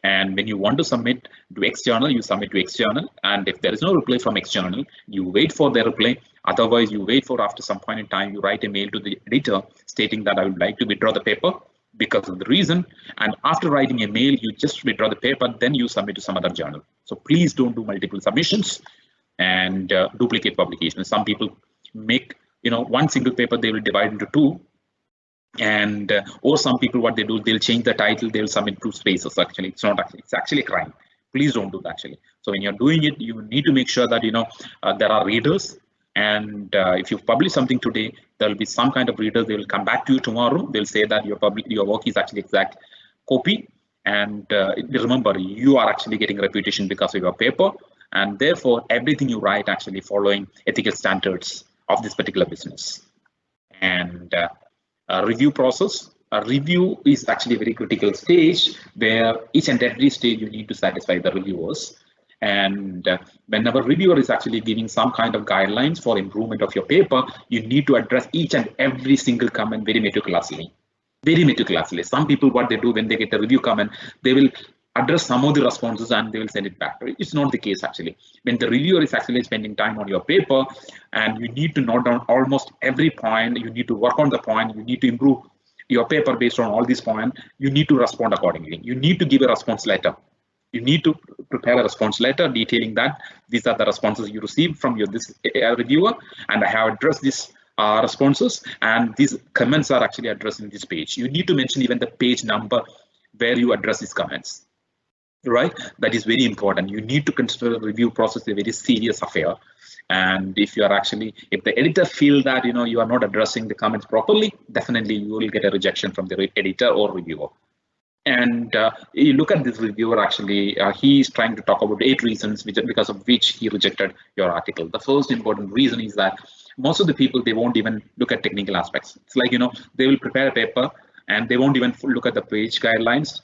And when you want to submit to external, you submit to external. And if there is no reply from external, you wait for their reply. Otherwise, you wait for after some point in time, you write a mail to the editor stating that I would like to withdraw the paper because of the reason. And after writing a mail, you just withdraw the paper, then you submit to some other journal. So please don't do multiple submissions and duplicate publications. Some people make one single paper, they will divide into two. And or some people, what they do, they'll change the title, they'll submit two spaces. Actually, it's not actually, it's actually a crime. Please don't do that actually. So when you're doing it, you need to make sure that there are readers, and if you publish something today, there will be some kind of readers. They will come back to you tomorrow. They'll say that your work is actually exact copy, and remember, you are actually getting reputation because of your paper, and therefore everything you write actually following ethical standards of this particular business. And review process. A review is actually a very critical stage where each and every stage you need to satisfy the reviewers. And whenever reviewer is actually giving some kind of guidelines for improvement of your paper, you need to address each and every single comment very meticulously. Very meticulously. Some people, what they do when they get a review comment, they will address some of the responses and they will send it back. It's not the case actually. When the reviewer is actually spending time on your paper, and you need to note down almost every point, you need to work on the point, you need to improve your paper based on all these points, you need to respond accordingly. You need to give a response letter. You need to prepare a response letter detailing that these are the responses you received from this reviewer, and I have addressed these responses, and these comments are actually addressed in this page. You need to mention even the page number where you address these comments. Right, that is very important. You need to consider the review process a very serious affair, and if you are actually, if the editor feel that you are not addressing the comments properly, definitely you will get a rejection from the editor or reviewer. And you look at this reviewer, actually he is trying to talk about 8 reasons because of which he rejected your article. The first important reason is that most of the people, they won't even look at technical aspects. It's like they will prepare a paper and they won't even look at the page guidelines,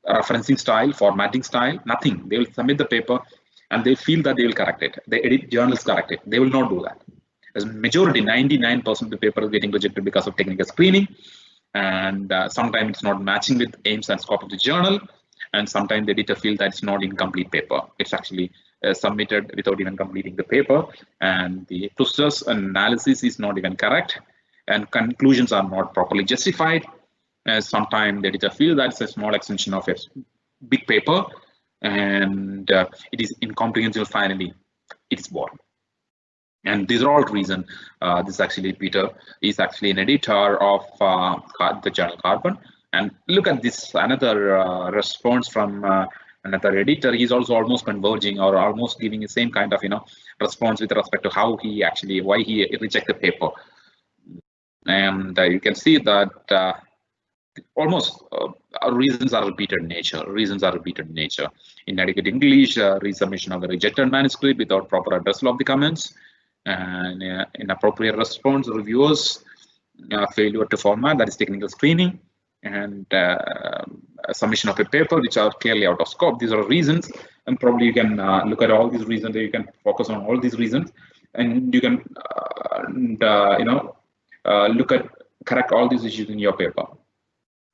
referencing style, formatting style, nothing. They will submit the paper and they feel that they will correct it. They edit journals correct it. They will not do that. As majority, 99% of the paper is getting rejected because of technical screening, and sometimes it's not matching with aims and scope of the journal, and sometimes the editor feels that it's not incomplete paper. It's actually submitted without even completing the paper, and the process and analysis is not even correct, and conclusions are not properly justified. Sometimes the editor feels that it's a small extension of a big paper, and it is incomprehensible. Finally, it is boring. And these are all reasons. This is actually Peter is actually an editor of the journal Carbon. And look at this, another response from another editor. He's also almost converging or almost giving the same kind of response with respect to how he actually, why he rejected the paper. And you can see that almost reasons are repeated in nature. Inadequate English, resubmission of the rejected manuscript without proper addressal of the comments, and inappropriate response, reviewers, failure to format, that is technical screening, and submission of a paper which are clearly out of scope. These are reasons, and probably you can look at all these reasons. You can focus on all these reasons, and you can look at correct all these issues in your paper.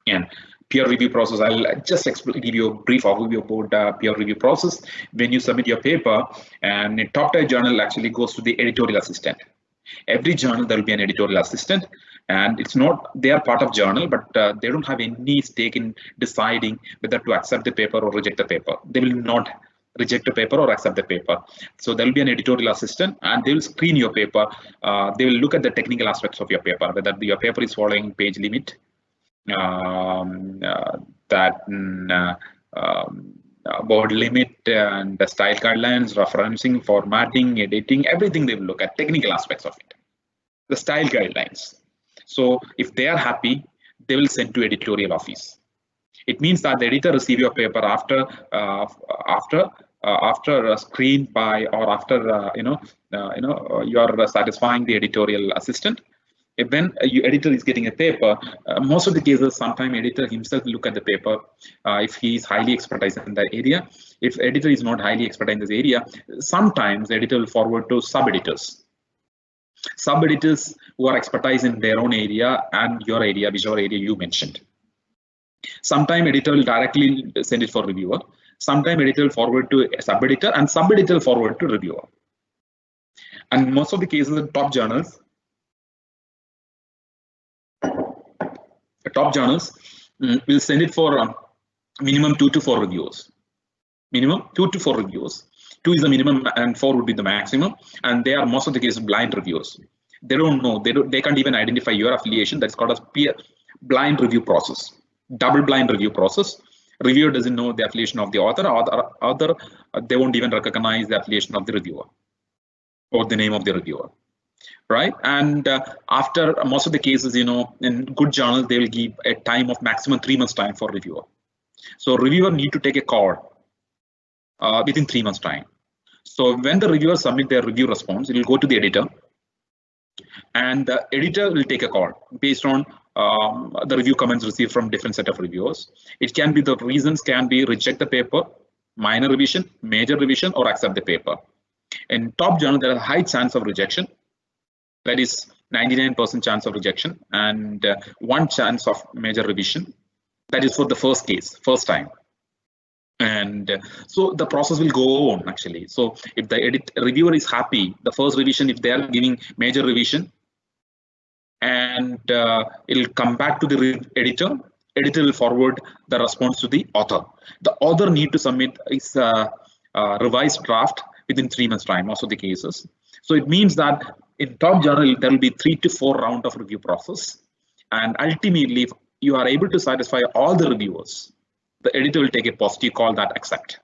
And peer review process, I'll just give you a brief overview about peer review process. When you submit your paper, and a top tier journal actually goes to the editorial assistant, Every journal there will be an editorial assistant, and it's not they are part of journal, but they don't have any stake in deciding whether to accept the paper or reject the paper. They will not reject the paper or accept the paper. So there will be an editorial assistant, and they will screen your paper. They will look at the technical aspects of your paper, whether your paper is following page limit, board limit, and the style guidelines, referencing, formatting, editing, everything they will look at, technical aspects of it. The style guidelines. So if they are happy, they will send to editorial office. It means that the editor receive your paper after screened by, or after you are satisfying the editorial assistant. When your editor is getting a paper, most of the cases, sometimes editor himself look at the paper if he is highly expertise in that area. If editor is not highly expert in this area, sometimes the editor will forward to sub-editors. Sub-editors who are expertise in their own area and your area, whichever area you mentioned. Sometimes editor will directly send it for reviewer. Sometimes editor will forward to a sub-editor, and sub-editor will forward to reviewer. And most of the cases, the top journals will send it for minimum 2 to 4 reviews. Minimum 2 to 4 reviews. 2 is the minimum and 4 would be the maximum. And they are most of the cases blind reviews. They don't know. They can't even identify your affiliation. That's called a peer blind review process. Double blind review process. Reviewer doesn't know the affiliation of the author. They won't even recognize the affiliation of the reviewer or the name of the reviewer. Right, and after most of the cases, in good journals, they will give a time of maximum 3 months time for reviewer. So reviewer need to take a call within 3 months time. So when the reviewer submit their review response, it will go to the editor, and the editor will take a call based on the review comments received from different set of reviewers. It can be, the reasons can be reject the paper, minor revision, major revision, or accept the paper. In top journal, there is a high chance of rejection. That is 99% chance of rejection, and 1 chance of major revision. That is for the first case, first time. And so the process will go on actually. So if the reviewer is happy, the first revision, if they are giving major revision, and it'll come back to the editor. Editor will forward the response to the author. The author need to submit his revised draft within 3 months time, most of the cases. So it means that in top journal, there will be 3 to 4 rounds of review process. And ultimately, if you are able to satisfy all the reviewers, the editor will take a positive call that accept.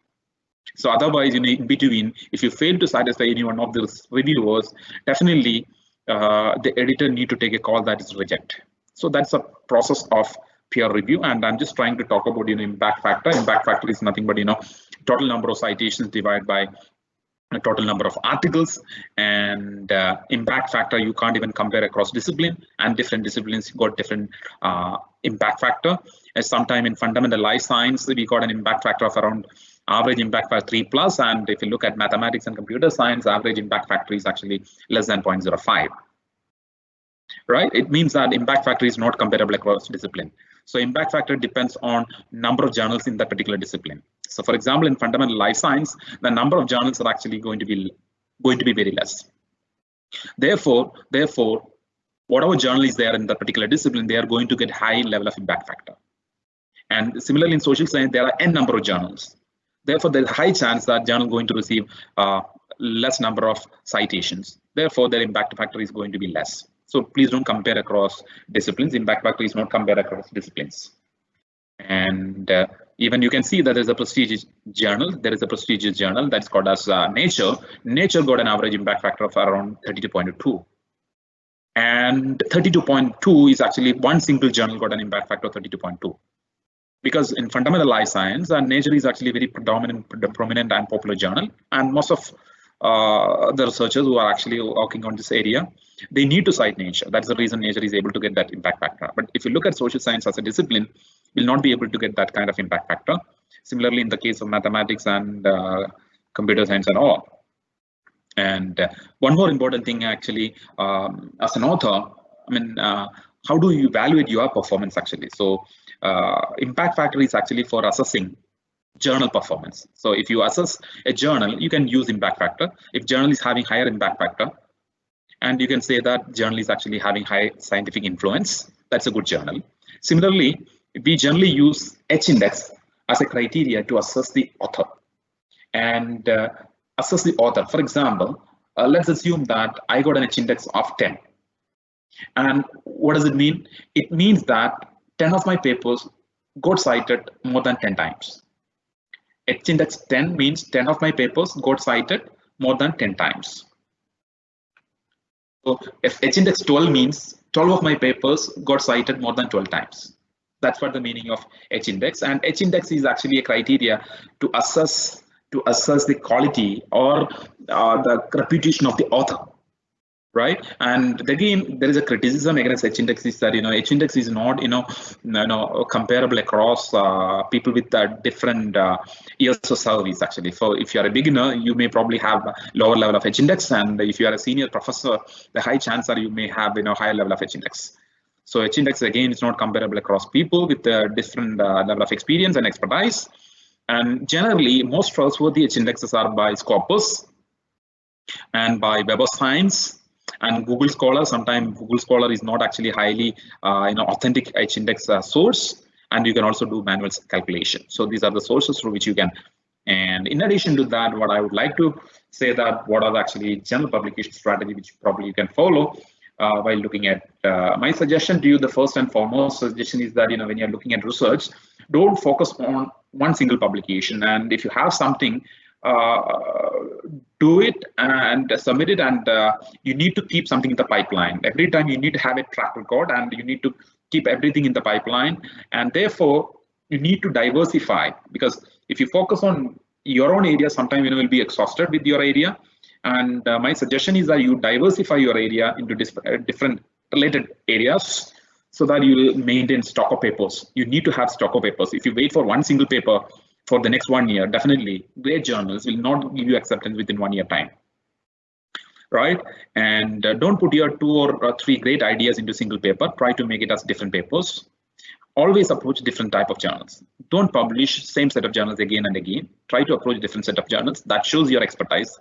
So otherwise, in between, if you fail to satisfy any one of those reviewers, definitely the editor need to take a call that is reject. So that's a process of peer review. And I'm just trying to talk about impact factor. Impact factor is nothing but total number of citations divided by a total number of articles, and impact factor you can't even compare across discipline, and different disciplines got different impact factor. As sometime in fundamental life science, we got an impact factor of around average impact factor 3+, and if you look at mathematics and computer science, average impact factor is actually less than 0.05. Right? It means that impact factor is not comparable across discipline. So impact factor depends on number of journals in that particular discipline. So for example, in fundamental life science, the number of journals are actually going to be very less. Therefore, whatever journal is there in that particular discipline, they are going to get high level of impact factor. And similarly in social science, there are n number of journals. Therefore, there's a high chance that journal going to receive less number of citations. Therefore, their impact factor is going to be less. So please don't compare across disciplines. Impact factor is not compared across disciplines. And even you can see that there's a prestigious journal. There is a prestigious journal that's called as Nature. Nature got an average impact factor of around 32.2. And 32.2 is actually one single journal got an impact factor of 32.2. Because in fundamental life science, Nature is actually a very prominent and popular journal. And most of the researchers who are actually working on this area, they need to cite Nature. That's the reason Nature is able to get that impact factor. But if you look at social science as a discipline, will not be able to get that kind of impact factor. Similarly, in the case of mathematics and computer science and all. And one more important thing actually, as an author, how do you evaluate your performance actually? So impact factor is actually for assessing journal performance. So if you assess a journal, you can use impact factor. If journal is having higher impact factor, and you can say that journal is actually having high scientific influence. That's a good journal. Similarly, we generally use H-index as a criteria to assess the author and assess the author. For example, let's assume that I got an H-index of 10. And what does it mean? It means that 10 of my papers got cited more than 10 times. H-index 10 means 10 of my papers got cited more than 10 times. So if H-index 12 means 12 of my papers got cited more than 12 times. That's what the meaning of H-index. And H-index is actually a criteria to assess the quality or the reputation of the author, right? And again, there is a criticism against H-index is that H-index is not comparable across people with different years of service. Actually, for if you are a beginner, you may probably have a lower level of H-index, and if you are a senior professor, the high chance are you may have higher level of H-index. So H-index again is not comparable across people with a different level of experience and expertise. And generally, most trustworthy H-indexes are by Scopus and by Web of Science and Google Scholar. Sometimes Google Scholar is not actually highly authentic H-index source, and you can also do manual calculation. So these are the sources through which you can. And in addition to that, what I would like to say that what are actually general publication strategy which probably you can follow while looking at my suggestion to you. The first and foremost suggestion is that when you're looking at research, don't focus on one single publication, and if you have something, do it and submit it, and you need to keep something in the pipeline. Every time you need to have a track record, and you need to keep everything in the pipeline, and therefore you need to diversify, because if you focus on your own area, sometimes you will be exhausted with your area. And my suggestion is that you diversify your area into different related areas, so that you will maintain stock of papers. You need to have stock of papers. If you wait for one single paper for the next 1 year, definitely great journals will not give you acceptance within 1 year time, right? And don't put your 2 or 3 great ideas into single paper. Try to make it as different papers. Always approach different type of journals. Don't publish same set of journals again and again. Try to approach different set of journals. That shows your expertise,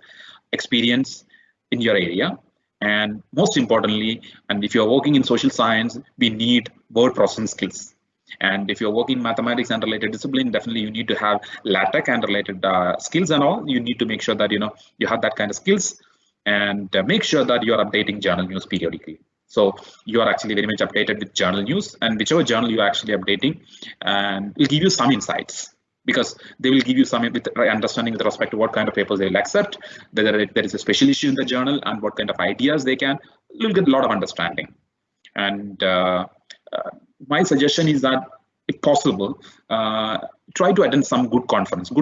experience in your area. And most importantly, and if you're working in social science, we need word processing skills. And if you're working in mathematics and related discipline, definitely you need to have LaTeX and related skills and all. You need to make sure that you have that kind of skills, and make sure that you are updating journal news periodically. So you are actually very much updated with journal news, and whichever journal you are actually updating, and will give you some insights, because they will give you some understanding with respect to what kind of papers they will accept, whether there is a special issue in the journal, and what kind of ideas they can. You'll get a lot of understanding. And my suggestion is that, if possible, try to attend some good conferences.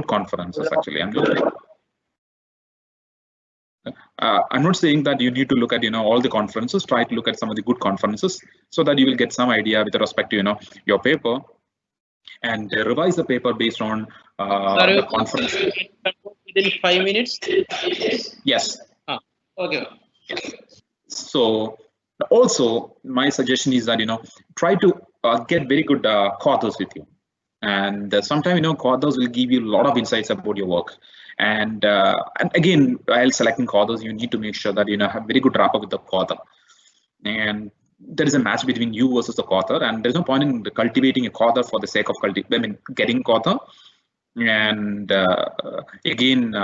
Actually, I'm not saying that you need to look at all the conferences. Try to look at some of the good conferences, so that you will get some idea with respect to your paper, and revise the paper based on the conference. Within 5 minutes. Yes. Okay. So also my suggestion is that try to get very good co-authors with you, and sometimes co-authors will give you a lot of insights about your work. And again, while selecting co-authors, you need to make sure that have very good rapport with the co-author, and there is a match between you versus the co-author, and there's no point in cultivating a co-author for the sake of getting co-author. And again,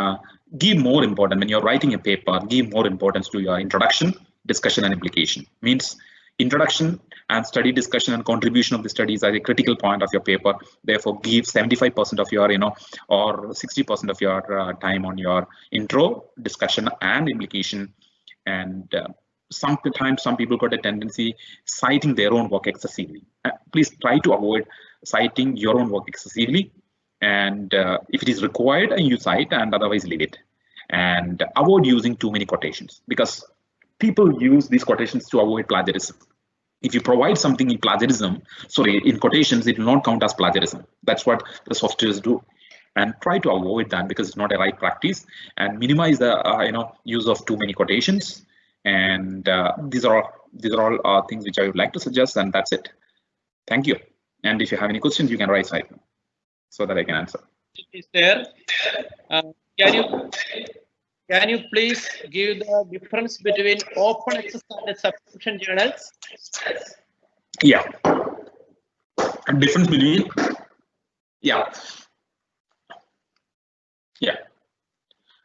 give more importance when you're writing a paper. Give more importance to your introduction, discussion, and implication. Means introduction and study, discussion, and contribution of the studies are a critical point of your paper. Therefore, give 75% of your or 60% of your time on your intro, discussion, and implication. And sometimes some people got a tendency citing their own work excessively. Please try to avoid citing your own work excessively, and if it is required, you cite, and otherwise leave it. And avoid using too many quotations, because people use these quotations to avoid plagiarism. If you provide something in plagiarism, in quotations, it will not count as plagiarism. That's what the softwares do. And try to avoid that, because it's not a right practice, and minimize the use of too many quotations. And these are all things which I would like to suggest, and that's it. Thank you. And if you have any questions, you can raise right now, so that I can answer. Is there? Can you? Can you please give the difference between open access and subscription journals? Yeah. Difference between. Yeah. Yeah.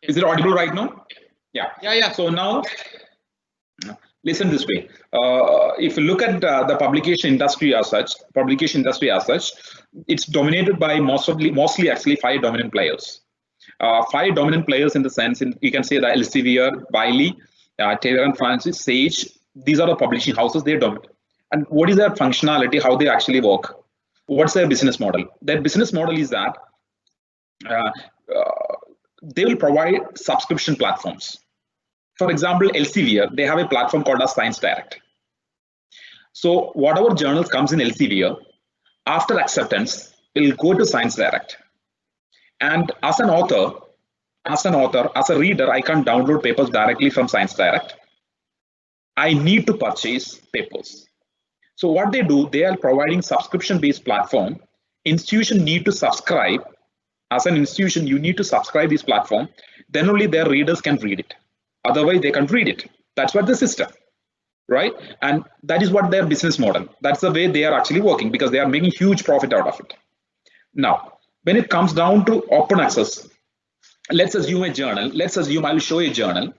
Is it audible right now? Yeah. Yeah. So now, listen this way. If you look at the publication industry as such, it's dominated by mostly actually 5 dominant players. 5 dominant players in the sense, you can say that Elsevier, Wiley, Taylor and Francis, Sage. These are the publishing houses. They dominate. And what is their functionality? How they actually work? What's their business model? Their business model is that they will provide subscription platforms. For example, Elsevier, they have a platform called as Science Direct. So whatever journals comes in Elsevier, after acceptance, will go to Science Direct. And as an author, as a reader, I can't download papers directly from Science Direct. I need to purchase papers. So what they do, they are providing subscription-based platform. Institution need to subscribe. As an institution, you need to subscribe this platform. Then only their readers can read it. Otherwise, they can't read it. That's what the system, right? And that is what their business model. That's the way they are actually working because they are making huge profit out of it. Now, when it comes down to open access, let's assume a journal. Let's assume I'll show a journal.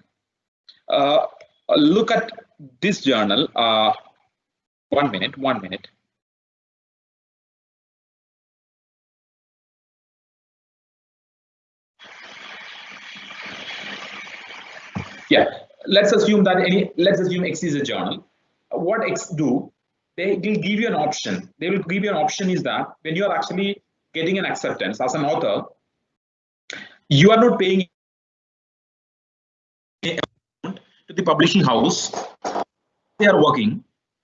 Look at this journal. 1 minute. Yeah, let's assume X is a journal. What X do? They will give you an option. They will give you an option is that when you are actually getting an acceptance as an author, you are not paying to the publishing house. They are working,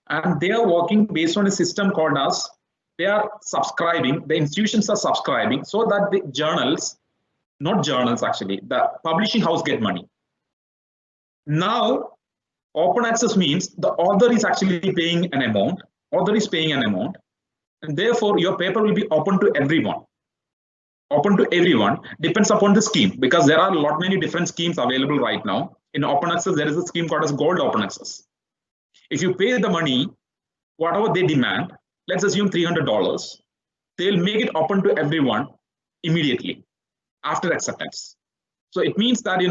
and they are working based on a system called as they are subscribing. The institutions are subscribing so that the journals, not journals actually, the publishing house get money. Now, open access means the author is actually paying an amount. And therefore your paper will be open to everyone. Depends upon the scheme because there are many different schemes available right now. In open access, there is a scheme called as Gold Open Access. If you pay the money, whatever they demand, let's assume $300, they'll make it open to everyone immediately after acceptance. So it means that,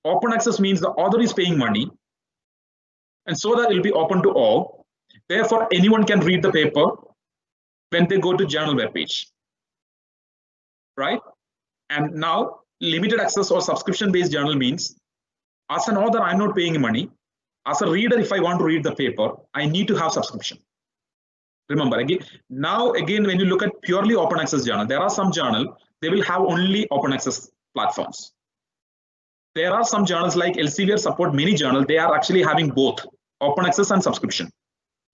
open access means the author is paying money, and so that it will be open to all. Therefore, anyone can read the paper when they go to journal webpage, right? And now, limited access or subscription-based journal means, as an author, I'm not paying money. As a reader, if I want to read the paper, I need to have subscription. Remember, again, when you look at purely open access journal, there are some journal, they will have only open access platforms. There are some journals like Elsevier support many journals. They are actually having both open access and subscription.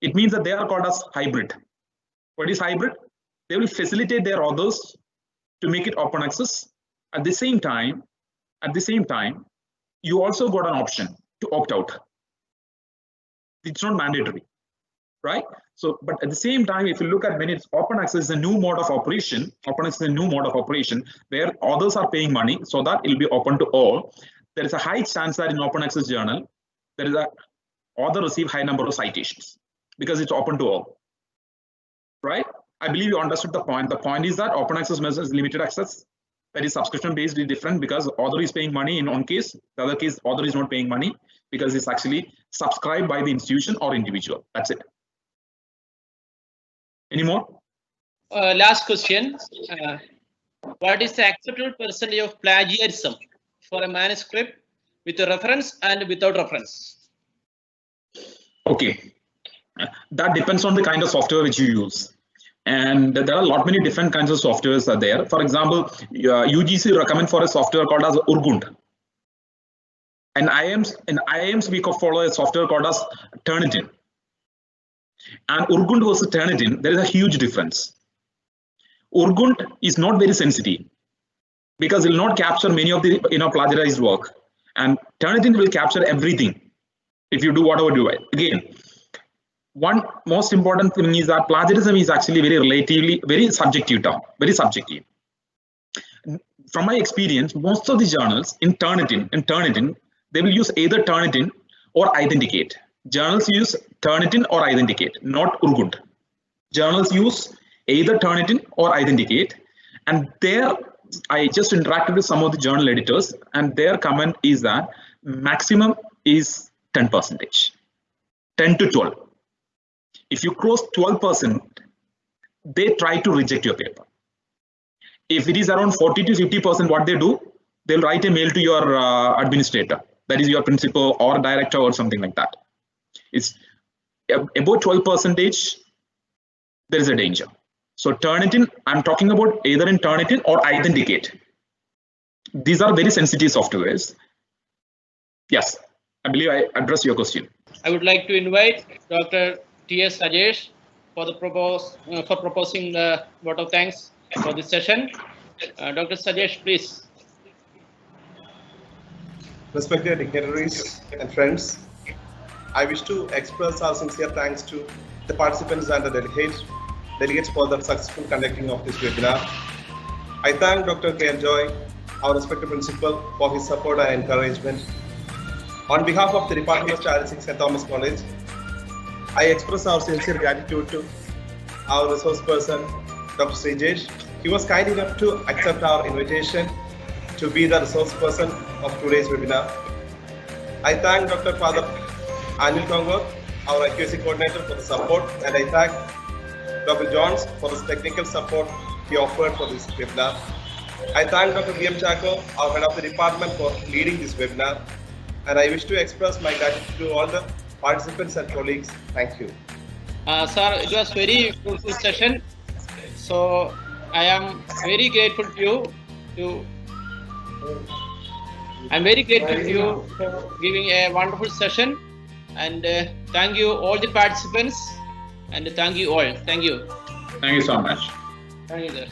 It means that they are called as hybrid. What is hybrid? They will facilitate their authors to make it open access. At the same time, you also got an option to opt out. It's not mandatory, right? So, but at the same time, if you look at when it's open access is a new mode of operation, where authors are paying money so that it will be open to all. There is a high chance that in open access journal, there is a author receive high number of citations because it's open to all, right? I believe you understood the point. The point is that open access measures limited access. That is subscription based is different because author is paying money in one case. The other case, author is not paying money because it's actually subscribed by the institution or individual. That's it. Any more? Last question. What is the acceptable percentage of plagiarism for a manuscript with a reference and without reference? Okay. That depends on the kind of software which you use. And there are many different kinds of softwares are there. For example, UGC recommend for a software called as Urgund. And IIMs we follow a software called as Turnitin. And Urgund versus Turnitin, there is a huge difference. Urgund is not very sensitive because it will not capture many of the plagiarized work, and Turnitin will capture everything if you do whatever you do. Again, one most important thing is that plagiarism is actually very subjective term, very subjective. from my experience, most of the journals in Turnitin, they will use either Turnitin or Authenticate. Journals use Turnitin or Authenticate, not Urgut. Journals use either Turnitin or Authenticate, and there I just interacted with some of the journal editors, and their comment is that maximum is 10%, 10 to 12. If you cross 12%, they try to reject your paper. If it is around 40 to 50%, what they do, they'll write a mail to your administrator, that is your principal or director or something like that. It's about 12%, there is a danger. So Turnitin, I'm talking about either in Turnitin or Authenticate. These are very sensitive softwares. Yes, I believe I addressed your question. I would like to invite Dr. T.S. Rajesh for proposing the vote of thanks for this session. Dr. Rajesh, please. Respected dignitaries and friends, I wish to express our sincere thanks to the participants and the delegates for the successful conducting of this webinar. I thank Dr. K. Joy, our respected principal, for his support and encouragement. On behalf of the Department of Statistics at Thomas College, I express our sincere gratitude to our resource person, Dr. Srijesh. He was kind enough to accept our invitation to be the resource person of today's webinar. I thank Dr. Father Anil Kongor, our accuracy coordinator, for the support, and I thank Dr. Johns for the technical support he offered for this webinar. I thank Dr. V.M. Chacko, our head of the department, for leading this webinar, and I wish to express my gratitude to all the participants and colleagues. Thank you. Sir, it was very fruitful session. So I am very grateful to you. I'm very grateful to you for giving a wonderful session, and thank you all the participants, and thank you all. Thank you. Thank you so much. Thank you, sir.